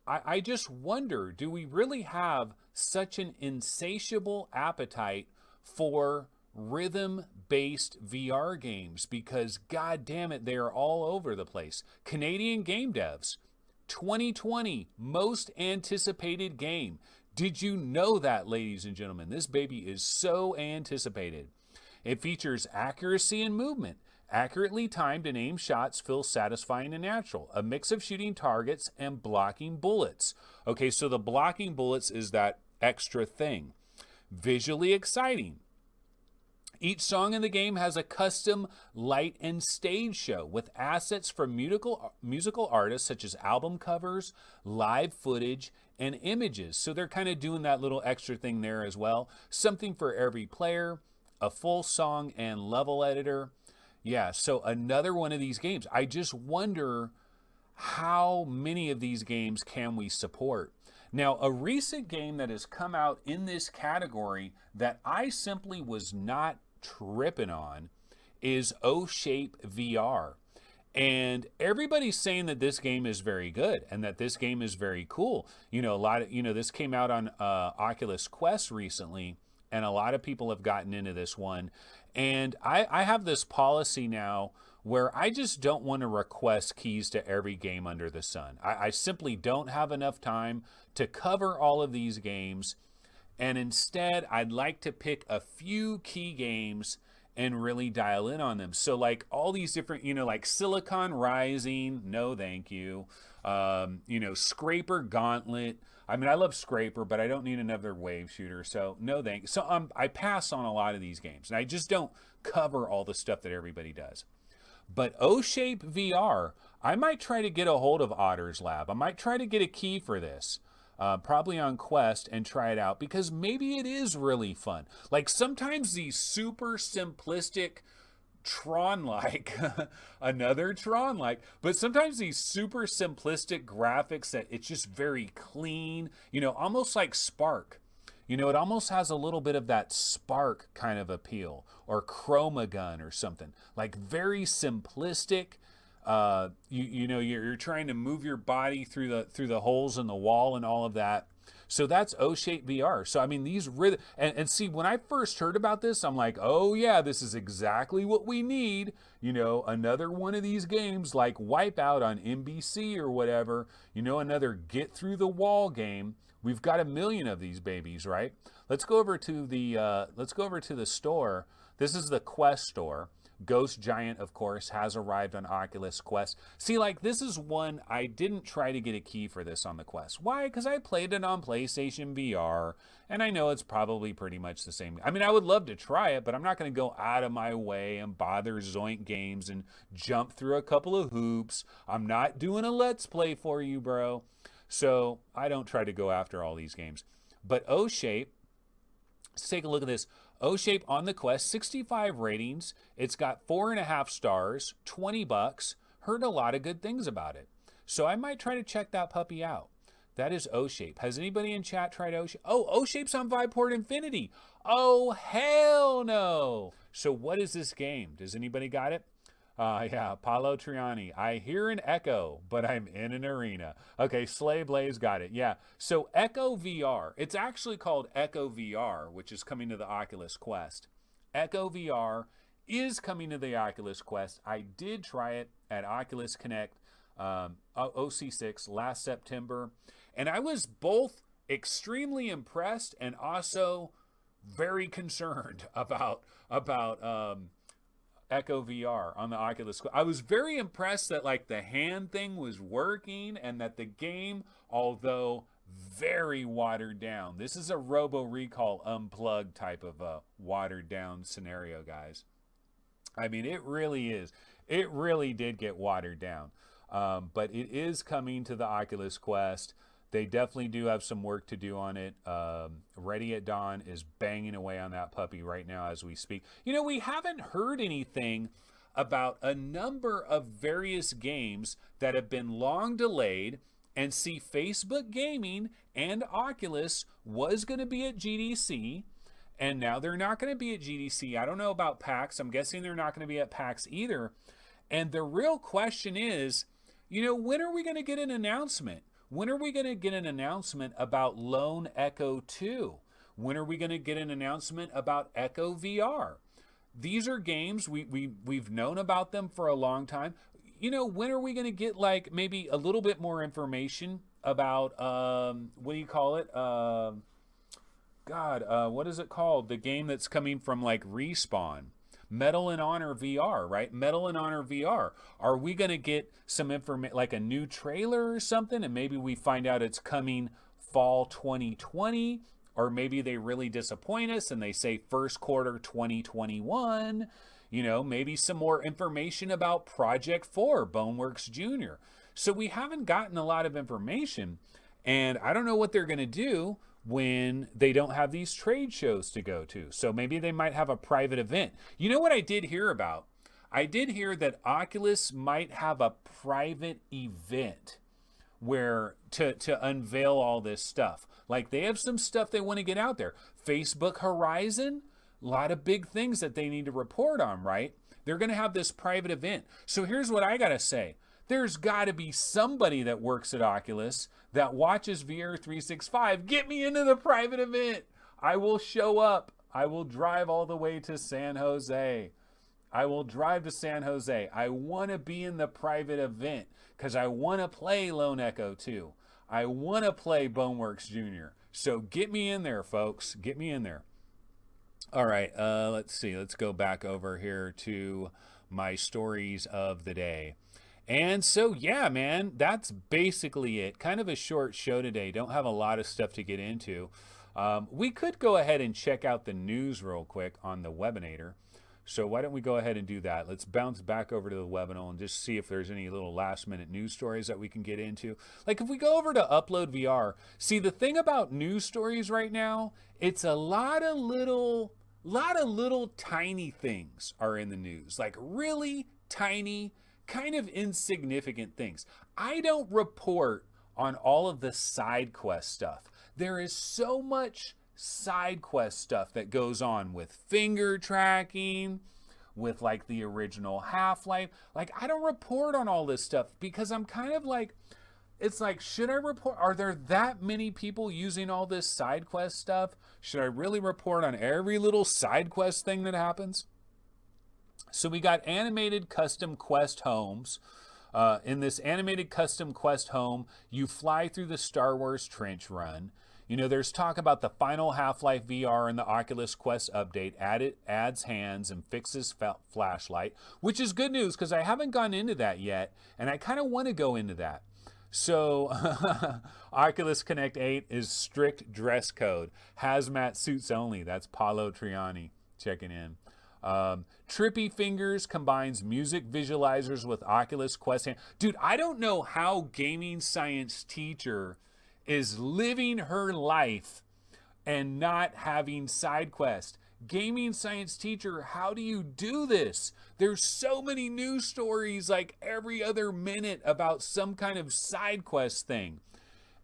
I just wonder, do we really have such an insatiable appetite for rhythm-based VR games? Because god damn it, they are all over the place. Canadian game devs, 2020 most anticipated game. Did you know that, ladies and gentlemen? This baby is so anticipated. It features accuracy and movement. Accurately timed and aimed shots feel satisfying and natural. A mix of shooting targets and blocking bullets. Okay, so the blocking bullets is that extra thing. Visually exciting. Each song in the game has a custom light and stage show with assets from musical artists such as album covers, live footage, and images. So they're kind of doing that little extra thing there as well. Something for every player, a full song and level editor. Yeah, so another one of these games. I just wonder how many of these games can we support? Now, a recent game that has come out in this category that I simply was not tripping on is O-Shape VR. And everybody's saying that this game is very good and that this game is very cool. This came out on Oculus Quest recently, and a lot of people have gotten into this one. And I have this policy now where I just don't want to request keys to every game under the sun. I simply don't have enough time to cover all of these games. And instead, I'd like to pick a few key games and really dial in on them. So like all these different, like Silicon Rising, no thank you. Scraper Gauntlet. I mean, I love Scraper, but I don't need another wave shooter, so no thanks. So I pass on a lot of these games, and I just don't cover all the stuff that everybody does. But O-Shape VR, I might try to get a hold of Otter's Lab. I might try to get a key for this, probably on Quest, and try it out, because maybe it is really fun. Like sometimes these super simplistic Tron-like, another Tron-like, but sometimes these super simplistic graphics that it's just very clean, almost like Spark. It almost has a little bit of that Spark kind of appeal, or Chroma Gun or something, like very simplistic. You're trying to move your body through the holes in the wall and all of that. So that's O-Shape VR. So I mean, these really, and see, when I first heard about this, I'm like, oh yeah, this is exactly what we need. You know, another one of these games like Wipeout on NBC or whatever. You know, another get through the wall game. We've got a million of these babies, right? Let's go over to the store. This is the Quest store. Ghost Giant, of course, has arrived on Oculus Quest. See, like, this is one, I didn't try to get a key for this on the Quest. Why? Because I played it on PlayStation VR, and I know it's probably pretty much the same. I mean, I would love to try it, but I'm not going to go out of my way and bother Zoink Games and jump through a couple of hoops. I'm not doing a Let's Play for you, bro. So I don't try to go after all these games. But O-Shape, let's take a look at this. O-Shape on the Quest, 65 ratings. It's got 4.5 stars, $20. Heard a lot of good things about it. So I might try to check that puppy out. That is O-Shape. Has anybody in chat tried O-Shape? Oh, O-Shape's on Viveport Infinity. Oh, hell no. So what is this game? Does anybody got it? Yeah, Paulo Triani. I hear an echo, but I'm in an arena. Okay, Slay Blaze got it. Yeah. So Echo VR, it's actually called Echo VR, which is coming to the Oculus Quest. Echo VR is coming to the Oculus Quest. I did try it at Oculus Connect OC6 last September, and I was both extremely impressed and also very concerned about Echo VR on the Oculus. I was very impressed that like the hand thing was working and that the game, although very watered down, this is a Robo Recall Unplugged type of a watered down scenario, guys. I mean, it really is. It really did get watered down. But it is coming to the Oculus Quest. They definitely do have some work to do on it. Ready at Dawn is banging away on that puppy right now as we speak. You know, we haven't heard anything about a number of various games that have been long delayed. And see, Facebook Gaming and Oculus was going to be at GDC. And now they're not going to be at GDC. I don't know about PAX. I'm guessing they're not going to be at PAX either. And the real question is, you know, when are we going to get an announcement? When are we going to get an announcement about Lone Echo 2? When are we going to get an announcement about Echo VR? These are games we've known about them for a long time. You know, when are we going to get like maybe a little bit more information about what do you call it? What is it called? The game that's coming from like Respawn. Medal and Honor VR, right? Medal and Honor VR. Are we going to get some information, like a new trailer or something, and maybe we find out it's coming fall 2020, or maybe they really disappoint us and they say first quarter 2021. You know, maybe some more information about Project 4, Boneworks Jr. So we haven't gotten a lot of information, and I don't know what they're going to do when they don't have these trade shows to go to. So maybe they might have a private event. You know what I did hear about? I did hear that Oculus might have a private event where to unveil all this stuff. Like they have some stuff they want to get out there. Facebook Horizon, a lot of big things that they need to report on, right? They're going to have this private event. So here's what I got to say. There's got to be somebody that works at Oculus that watches VR365. Get me into the private event. I will show up. I will drive all the way to San Jose. I will drive to San Jose. I want to be in the private event because I want to play Lone Echo 2. I want to play Boneworks Jr. So get me in there, folks. Get me in there. All right, let's see. Let's go back over here to my stories of the day. And so, yeah, man, that's basically it. Kind of a short show today. Don't have a lot of stuff to get into. We could go ahead and check out the news real quick on the Webinator. So why don't we go ahead and do that? Let's bounce back over to the webinar and just see if there's any little last-minute news stories that we can get into. Like if we go over to Upload VR, see the thing about news stories right now, it's a lot of little tiny things are in the news. Like really tiny, kind of insignificant things. I don't report on all of the side quest stuff. There is so much side quest stuff that goes on with finger tracking, with like the original Half-Life. Like I don't report on all this stuff because I'm kind of like, it's like, should I report? Are there that many people using all this side quest stuff? Should I really report on every little side quest thing that happens? So we got animated custom quest homes. In this animated custom quest home, you fly through the Star Wars trench run. You know, there's talk about the final Half-Life VR and the Oculus Quest update. Adds hands and fixes flashlight, which is good news because I haven't gone into that yet, and I kind of want to go into that. So, Oculus Connect 8 is strict dress code. Hazmat suits only. That's Paulo Triani checking in. Trippy Fingers combines music visualizers with Oculus Quest. Dude, I don't know how gaming science teacher is living her life and not having side quest. Gaming science teacher, how do you do this? There's so many news stories like every other minute about some kind of side quest thing.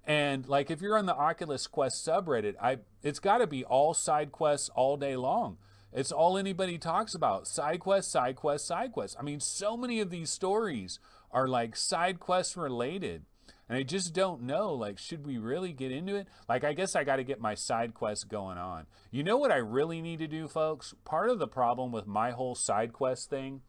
And like if you're on the Oculus Quest subreddit, it's got to be all side quests all day long. It's all anybody talks about. Side quest, side quest, side quest. I mean, so many of these stories are like side quest related. And I just don't know, like, should we really get into it? Like, I guess I got to get my side quest going on. You know what I really need to do, folks? Part of the problem with my whole side quest thing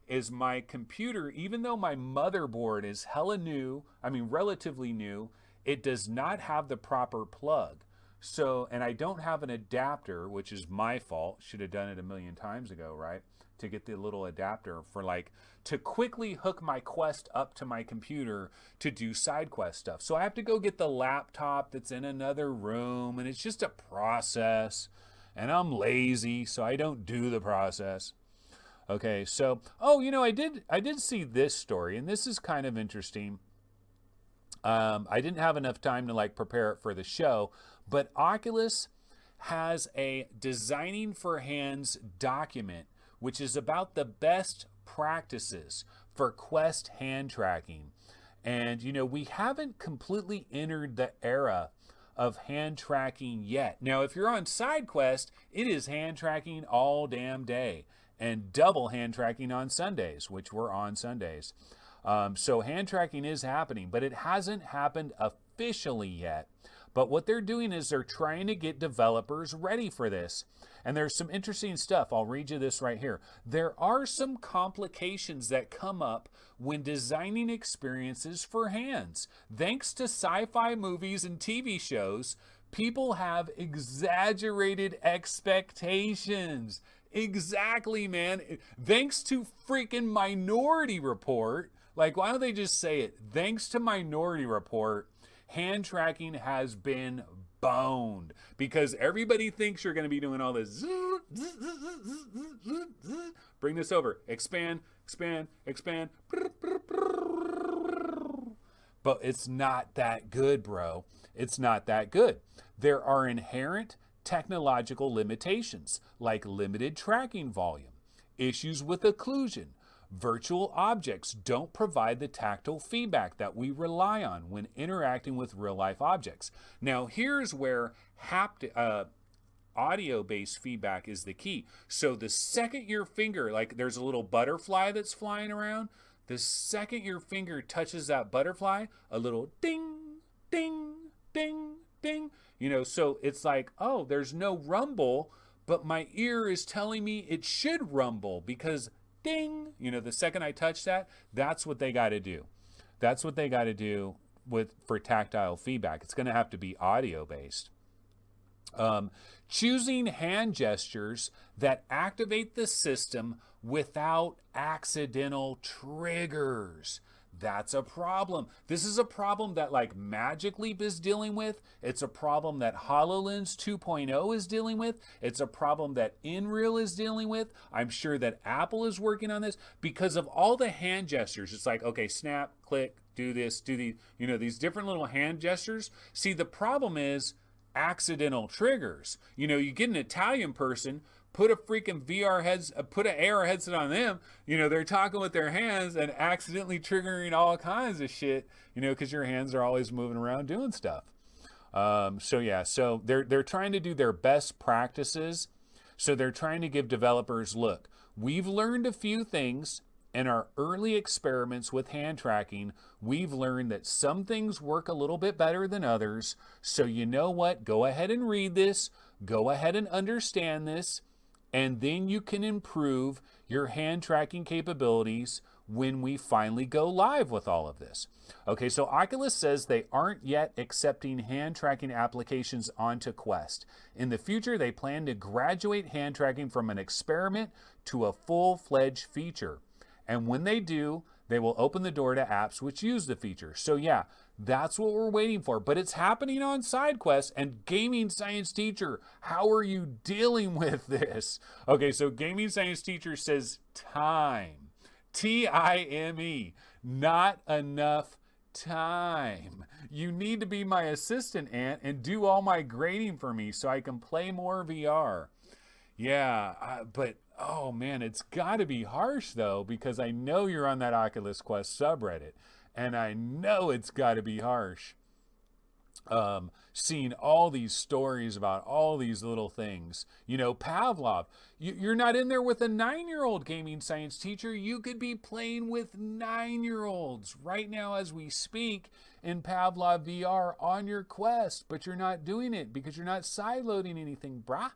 is my computer, even though my motherboard is hella new, I mean, relatively new, it does not have the proper plug. So, and I don't have an adapter, which is my fault. Should have done it a million times ago, right? To get the little adapter for like, to quickly hook my Quest up to my computer to do side quest stuff. So I have to go get the laptop that's in another room, and it's just a process. And I'm lazy, so I don't do the process. Okay, so, oh, you know, I did see this story, and this is kind of interesting. I didn't have enough time to like prepare it for the show, but Oculus has a Designing for Hands document, which is about the best practices for Quest hand tracking. And, you know, we haven't completely entered the era of hand tracking yet. Now, if you're on SideQuest, it is hand tracking all damn day and double hand tracking on Sundays, which we're on Sundays. So hand tracking is happening, but it hasn't happened officially yet. But what they're doing is they're trying to get developers ready for this. And there's some interesting stuff. I'll read you this right here. There are some complications that come up when designing experiences for hands. Thanks to sci-fi movies and TV shows, people have exaggerated expectations. Exactly, man. Thanks to freaking Minority Report. Like, why don't they just say it? Thanks to Minority Report, hand tracking has been boned because everybody thinks you're going to be doing all this. Bring this over. Expand, expand, expand. But it's not that good, bro. It's not that good. There are inherent technological limitations like limited tracking volume, issues with occlusion. Virtual objects don't provide the tactile feedback that we rely on when interacting with real-life objects. Now, here's where audio-based feedback is the key. So the second your finger, like there's a little butterfly that's flying around, the second your finger touches that butterfly, a little ding, ding, ding, ding. You know, so it's like, oh, there's no rumble, but my ear is telling me it should rumble because ding, you know, the second I touch that, that's what they got to do. That's what they got to do for tactile feedback. It's going to have to be audio based. Choosing hand gestures that activate the system without accidental triggers. That's a problem. This is a problem that like Magic Leap is dealing with. It's a problem that HoloLens 2.0 is dealing with. It's a problem that InReal is dealing with. I'm sure that Apple is working on this because of all the hand gestures. It's like, okay, snap, click, do this, do these, you know, these different little hand gestures. See, the problem is accidental triggers. You know, you get an Italian person, put a freaking put an AR headset on them, you know, they're talking with their hands and accidentally triggering all kinds of shit, you know, because your hands are always moving around doing stuff. So they're trying to do their best practices. So they're trying to give developers, look, we've learned a few things In our early experiments with hand tracking, we've learned that some things work a little bit better than others. So you know what? Go ahead and read this. Go ahead and understand this. And then you can improve your hand tracking capabilities when we finally go live with all of this. Okay, so Oculus says they aren't yet accepting hand tracking applications onto Quest. In the future, they plan to graduate hand tracking from an experiment to a full-fledged feature. And when they do, they will open the door to apps which use the feature. So yeah, that's what we're waiting for. But it's happening on SideQuest. And Gaming Science Teacher, how are you dealing with this? Okay, so Gaming Science Teacher says time. T-I-M-E. Not enough time. You need to be my assistant, Ant, and do all my grading for me so I can play more VR. Yeah, but oh man, it's got to be harsh though, because I know you're on that Oculus Quest subreddit, and I know it's got to be harsh. Seeing all these stories about all these little things. You know, Pavlov, you're not in there with a 9-year-old Gaming Science Teacher. You could be playing with 9-year-olds right now as we speak in Pavlov VR on your Quest, but you're not doing it because you're not sideloading anything, brah.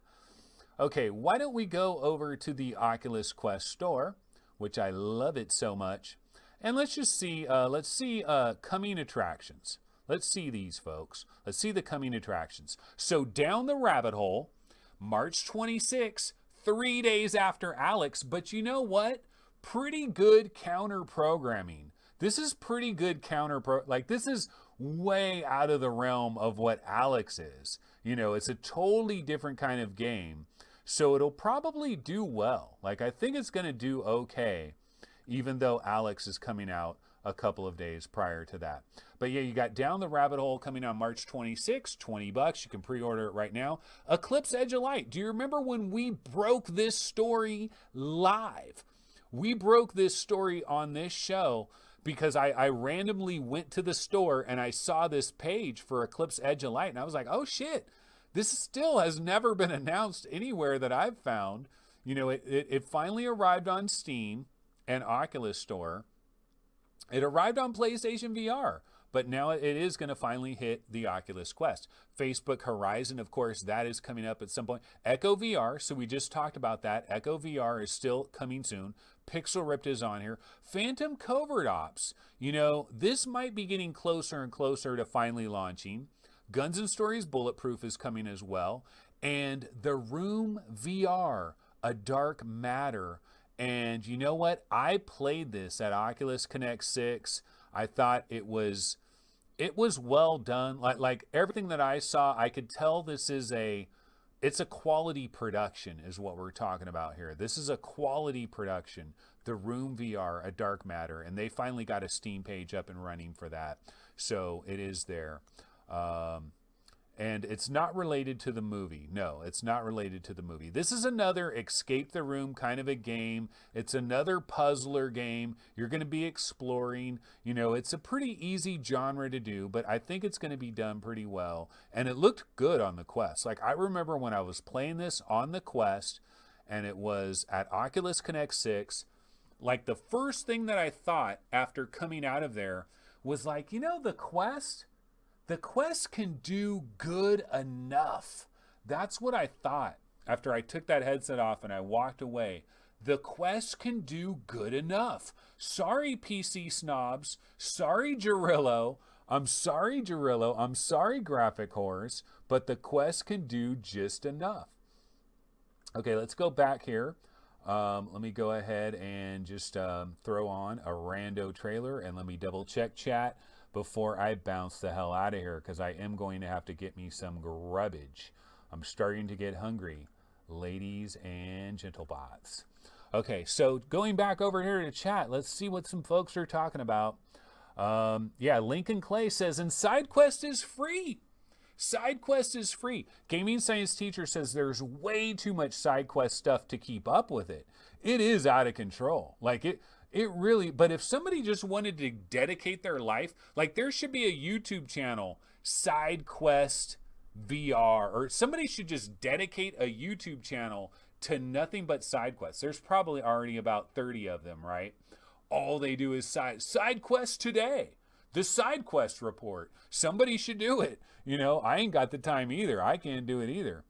Okay, why don't we go over to the Oculus Quest store, which I love it so much, and let's just see, coming attractions. Let's see these, folks. Let's see the coming attractions. So Down the Rabbit Hole, March 26, 3 days after Alex, but you know what? Pretty good counter programming. This is pretty good this is way out of the realm of what Alex is. You know, it's a totally different kind of game. So it'll probably do well. Like, I think it's going to do okay, even though Alex is coming out a couple of days prior to that. But yeah, you got Down the Rabbit Hole coming on March 26, $20. You can pre-order it right now. Eclipse Edge of Light. Do you remember when we broke this story live? We broke this story on this show because I randomly went to the store and I saw this page for Eclipse Edge of Light, and I was like, oh shit. This still has never been announced anywhere that I've found. You know, it finally arrived on Steam and Oculus Store. It arrived on PlayStation VR, but now it is going to finally hit the Oculus Quest. Facebook Horizon, of course, that is coming up at some point. Echo VR, so we just talked about that. Echo VR is still coming soon. Pixel Ripped is on here. Phantom Covert Ops. You know, this might be getting closer and closer to finally launching. Guns and Stories Bulletproof is coming as well. And The Room VR, A Dark Matter. And you know what? I played this at Oculus Connect 6. I thought it was well done. Like everything that I saw, I could tell it's a quality production is what we're talking about here. This is a quality production. The Room VR, A Dark Matter. And they finally got a Steam page up and running for that. So it is there. And it's not related to the movie. No, it's not related to the movie. This is another escape the room kind of a game. It's another puzzler game. You're going to be exploring. You know, it's a pretty easy genre to do, but I think it's going to be done pretty well. And it looked good on the Quest. Like, I remember when I was playing this on the Quest, and it was at Oculus Connect 6, like the first thing that I thought after coming out of there was like, you know, the Quest can do good enough. That's what I thought after I took that headset off and I walked away. The Quest can do good enough. Sorry, PC snobs. Sorry, Gerillo. I'm sorry, Graphic Horrors. But the Quest can do just enough. Okay, let's go back here. Let me go ahead and just throw on a rando trailer, and let me double check chat before I bounce the hell out of here, because I am going to have to get me some grubbage. I'm starting to get hungry, ladies and gentlebots. Okay, so going back over here to chat, let's see what some folks are talking about. Yeah, Lincoln Clay says, and SideQuest is free. SideQuest is free. Gaming Science Teacher says there's way too much SideQuest stuff to keep up with it. It is out of control. Like it really, but if somebody just wanted to dedicate their life, like there should be a YouTube channel, SideQuest VR, or somebody should just dedicate a YouTube channel to nothing but SideQuests. There's probably already about 30 of them, right? all they do is side quest today. The side quest report. Somebody should do it. I ain't got the time either. I can't do it either.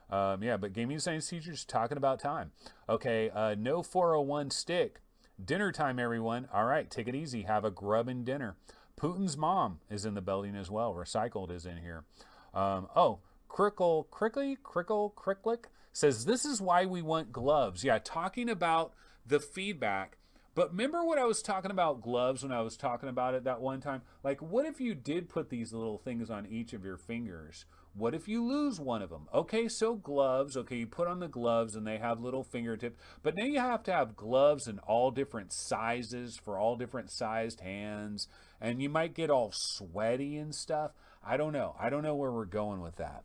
But gaming science teachers talking about time. Okay, no 401 stick. Dinner time, everyone. All right, take it easy. Have a grubbing dinner. Putin's mom is in the building as well. Recycled is in here. Cricklick says, this is why we want gloves. Yeah, talking about the feedback. But remember what I was talking about gloves when I was talking about it that one time? Like, what if you did put these little things on each of your fingers? What if you lose one of them? Okay, so gloves. Okay, you put on the gloves and they have little fingertips. But now you have to have gloves in all different sizes for all different sized hands. And you might get all sweaty and stuff. I don't know. I don't know where we're going with that.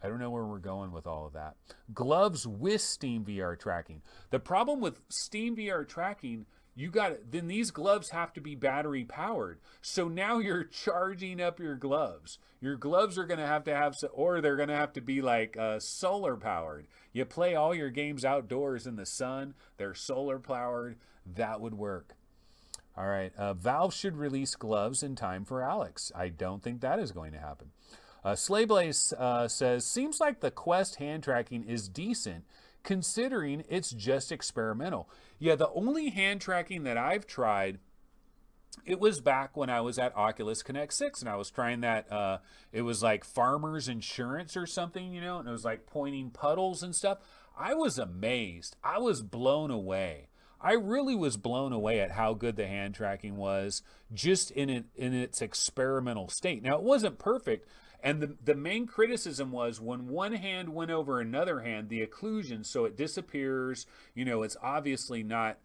I don't know where we're going with all of that. Gloves with Steam VR tracking. The problem with Steam VR tracking, then these gloves have to be battery powered. So now you're charging up your gloves. Your gloves are going to have, or they're going to have to be like solar powered. You play all your games outdoors in the sun. They're solar powered. That would work. All right. Valve should release gloves in time for Alex. I don't think that is going to happen. Slayblaze says, seems like the Quest hand tracking is decent considering it's just experimental. Yeah, the only hand tracking that I've tried, it was back when I was at Oculus Connect 6 and I was trying that, it was like Farmers Insurance or something, and it was like pointing puddles and stuff. I was amazed. I was blown away. I really was blown away at how good the hand tracking was just in its experimental state. Now, it wasn't perfect. And the main criticism was when one hand went over another hand, the occlusion, so it disappears. It's obviously not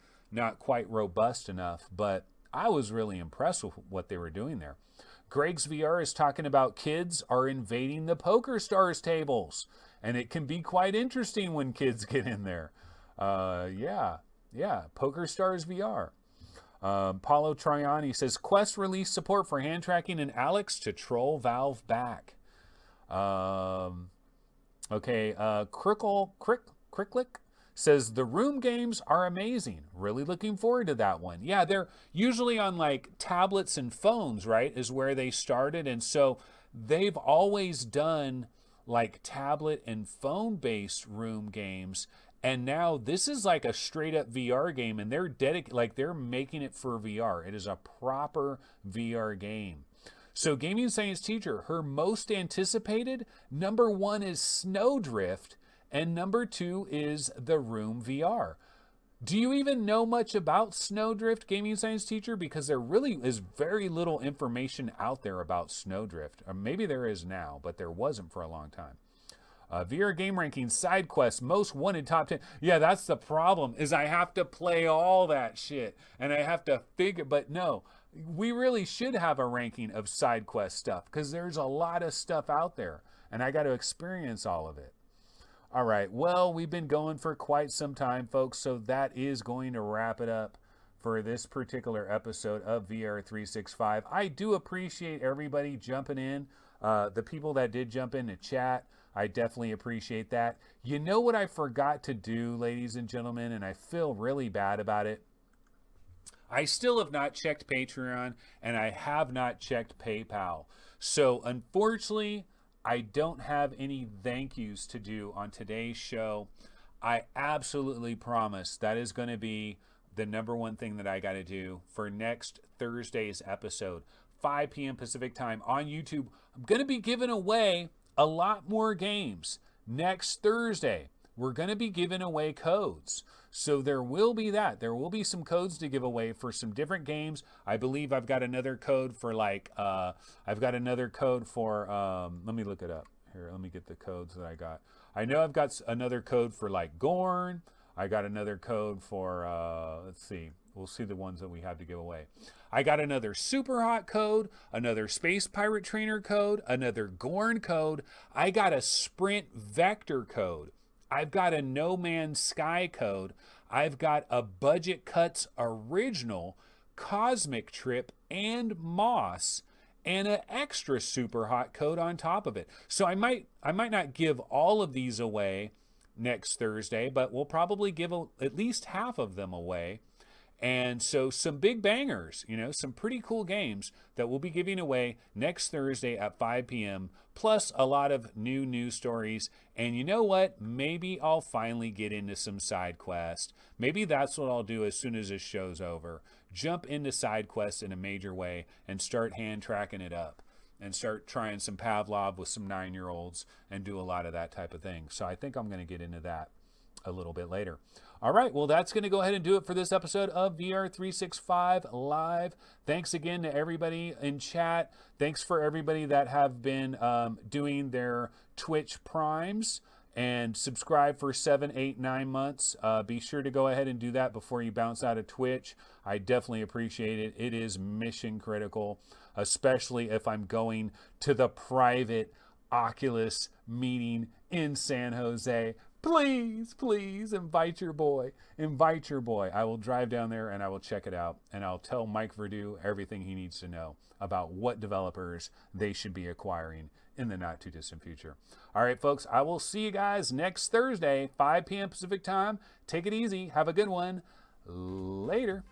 quite robust enough, but I was really impressed with what they were doing there. Greg's VR is talking about kids are invading the Poker Stars tables, and it can be quite interesting when kids get in there. Poker Stars VR. Paulo Triani says, Quest released support for hand tracking and Alex to troll Valve back. Cricklick says, the room games are amazing. Really looking forward to that one. Yeah, they're usually on like tablets and phones, right, is where they started. And so they've always done like tablet and phone-based room games. And now this is like a straight up VR game, and they're making it for VR. It is a proper VR game. So Gaming Science Teacher, her most anticipated, number 1 is Snowdrift, and number 2 is the Room VR. Do you even know much about Snowdrift, Gaming Science Teacher? Because there really is very little information out there about Snowdrift. Or maybe there is now, but there wasn't for a long time. VR game ranking, side quests, most wanted, top 10. Yeah, that's the problem, is I have to play all that shit and I have to figure, but no, we really should have a ranking of side quest stuff because there's a lot of stuff out there and I got to experience all of it. All right, well, we've been going for quite some time, folks, so that is going to wrap it up for this particular episode of VR365. I do appreciate everybody jumping in, the people that did jump in to chat. I definitely appreciate that. You know what I forgot to do, ladies and gentlemen, and I feel really bad about it? I still have not checked Patreon, and I have not checked PayPal. So, unfortunately, I don't have any thank yous to do on today's show. I absolutely promise that is going to be the number one thing that I got to do for next Thursday's episode, 5 p.m. Pacific time on YouTube. I'm going to be giving away a lot more games next Thursday. We're going to be giving away codes. So there will be that. There will be some codes to give away for some different games. I believe I've got another code for let me look it up here. Let me get the codes that I got. I know I've got another code for like Gorn. I got another code for, let's see. We'll see the ones that we have to give away. I got another Super Hot code, another Space Pirate Trainer code, another Gorn code. I got a Sprint Vector code. I've got a No Man's Sky code. I've got a Budget Cuts Original, Cosmic Trip, and Moss, and an extra Super Hot code on top of it. So I might not give all of these away next Thursday, but we'll probably give at least half of them away. And so some big bangers, some pretty cool games that we'll be giving away next Thursday at 5 p.m., plus a lot of new news stories. And you know what? Maybe I'll finally get into some side quests. Maybe that's what I'll do as soon as this show's over. Jump into side quests in a major way and start hand tracking it up and start trying some Pavlov with some 9-year-olds and do a lot of that type of thing. So I think I'm going to get into that a little bit later. All right, well, that's going to go ahead and do it for this episode of VR365 Live. Thanks again to everybody in chat. Thanks for everybody that have been doing their Twitch primes and subscribe for 7, 8, 9 months. Be sure to go ahead and do that before you bounce out of Twitch. I definitely appreciate it. It is mission critical, especially if I'm going to the private Oculus meeting in San Jose. Please, please invite your boy. Invite your boy. I will drive down there and I will check it out. And I'll tell Mike Verdu everything he needs to know about what developers they should be acquiring in the not too distant future. All right, folks, I will see you guys next Thursday, 5 p.m. Pacific time. Take it easy. Have a good one. Later.